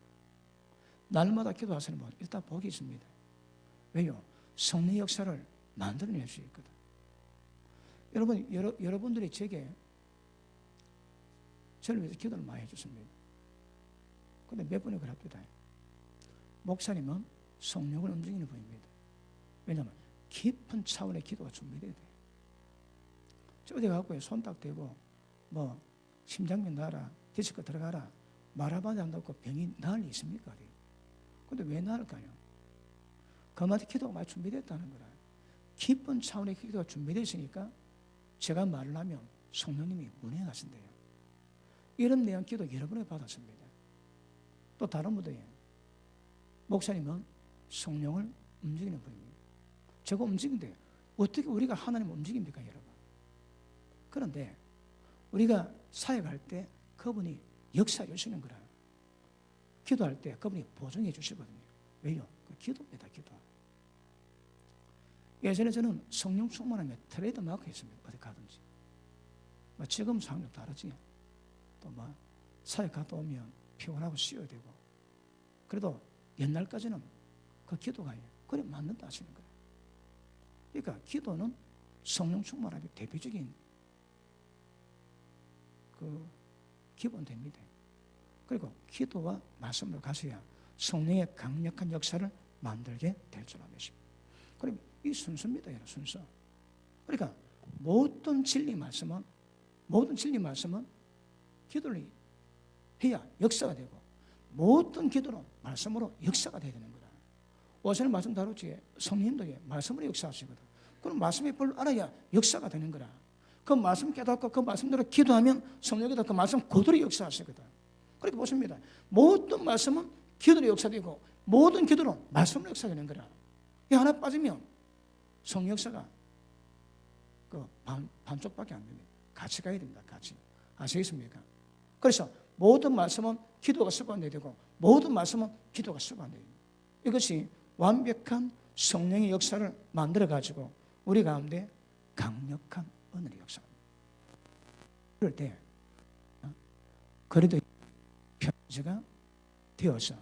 날마다 기도하시는 분 일단 복이 있습니다. 왜요? 성령의 역사를 만들어낼 수 있거든. 여러분들이 저를 위해서 기도를 많이 해줬습니다. 그런데 몇 번이 그럽니다. 목사님은 성령을 움직이는 분입니다. 왜냐하면 깊은 차원의 기도가 준비돼야 돼요. 저 어디 가고 손 딱 대고 뭐 심장병 나라, 디스크 들어가라 말아봐도 안 낫고 병이 나을 리 있습니까? 그런데 왜 나을까요? 그마다 기도가 많이 준비됐다는 거라. 깊은 차원의 기도가 준비되어 있으니까 제가 말을 하면 성령님이 운행하신대요. 이런 내용 기도 여러 번을 받았습니다. 또 다른 분들이 목사님은 성령을 움직이는 분입니다. 제가 움직이는데 어떻게 우리가 하나님을 움직입니까, 여러분? 그런데 우리가 사역할 때 그분이 역사해 주시는 거라. 기도할 때 그분이 보증해 주시거든요. 왜요? 그 기도입니다, 기도. 예전에 저는 성령 충만하면 트레이드 마크 했습니다. 어디 가든지. 지금 상황도 다르지. 또 사역 갔다 오면 피곤하고 쉬어야 되고. 그래도 옛날까지는 그 기도가 그래 맞는다 하시는 거예요. 그러니까 기도는 성령 충만함의 대표적인 그 기본됩니다. 그리고 기도와 말씀으로 가셔야 성령의 강력한 역사를 만들게 될 줄 아십니다. 그럼 이 순서입니다, 여러분, 순서. 그러니까 모든 진리 말씀은 기도를 해야 역사가 되고, 모든 기도는 말씀으로 역사가 되야 되는 거다. 오늘 말씀 다루지 성령님도 말씀으로 역사하시거든. 그럼 말씀의 뿔을 알아야 역사가 되는 거라. 그 말씀 깨닫고 그 말씀대로 기도하면 성령께서 그 말씀 그대로 역사하시거든. 그렇게 보십니다. 모든 말씀은 기도로 역사되고 모든 기도는 말씀으로 역사되는 거라. 이 하나 빠지면 성령 역사가 그 반쪽밖에 안 됩니다. 같이 가야 됩니다. 같이. 아시겠습니까? 그래서 모든 말씀은 기도가 수반돼야 되고 모든 말씀은 기도가 수반돼야 됩니다. 이것이 완벽한 성령의 역사를 만들어가지고 우리 가운데 강력한 은혜의 역사입니다. 그럴 때 그래도 편지가 되어서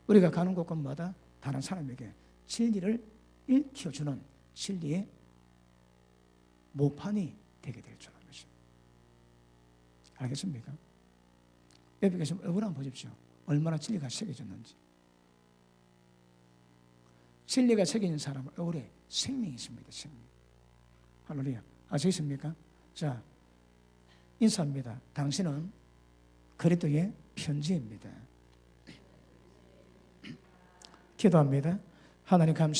우리가 가는 곳곳마다 다른 사람에게 진리를 일깨워주는 진리의 모판이 되게 될 줄 알았습니다. 알겠습니까? 옆에 계시면 얼굴 한번 보십시오. 얼마나 진리가 새겨졌는지. 진리가 새겨진 사람은 얼굴에 생명이 있습니다. 생명. 할렐루야. 아시겠습니까? 자, 인사합니다. 당신은 그리스도의 편지입니다. 기도합니다. 하나님 감사합니다.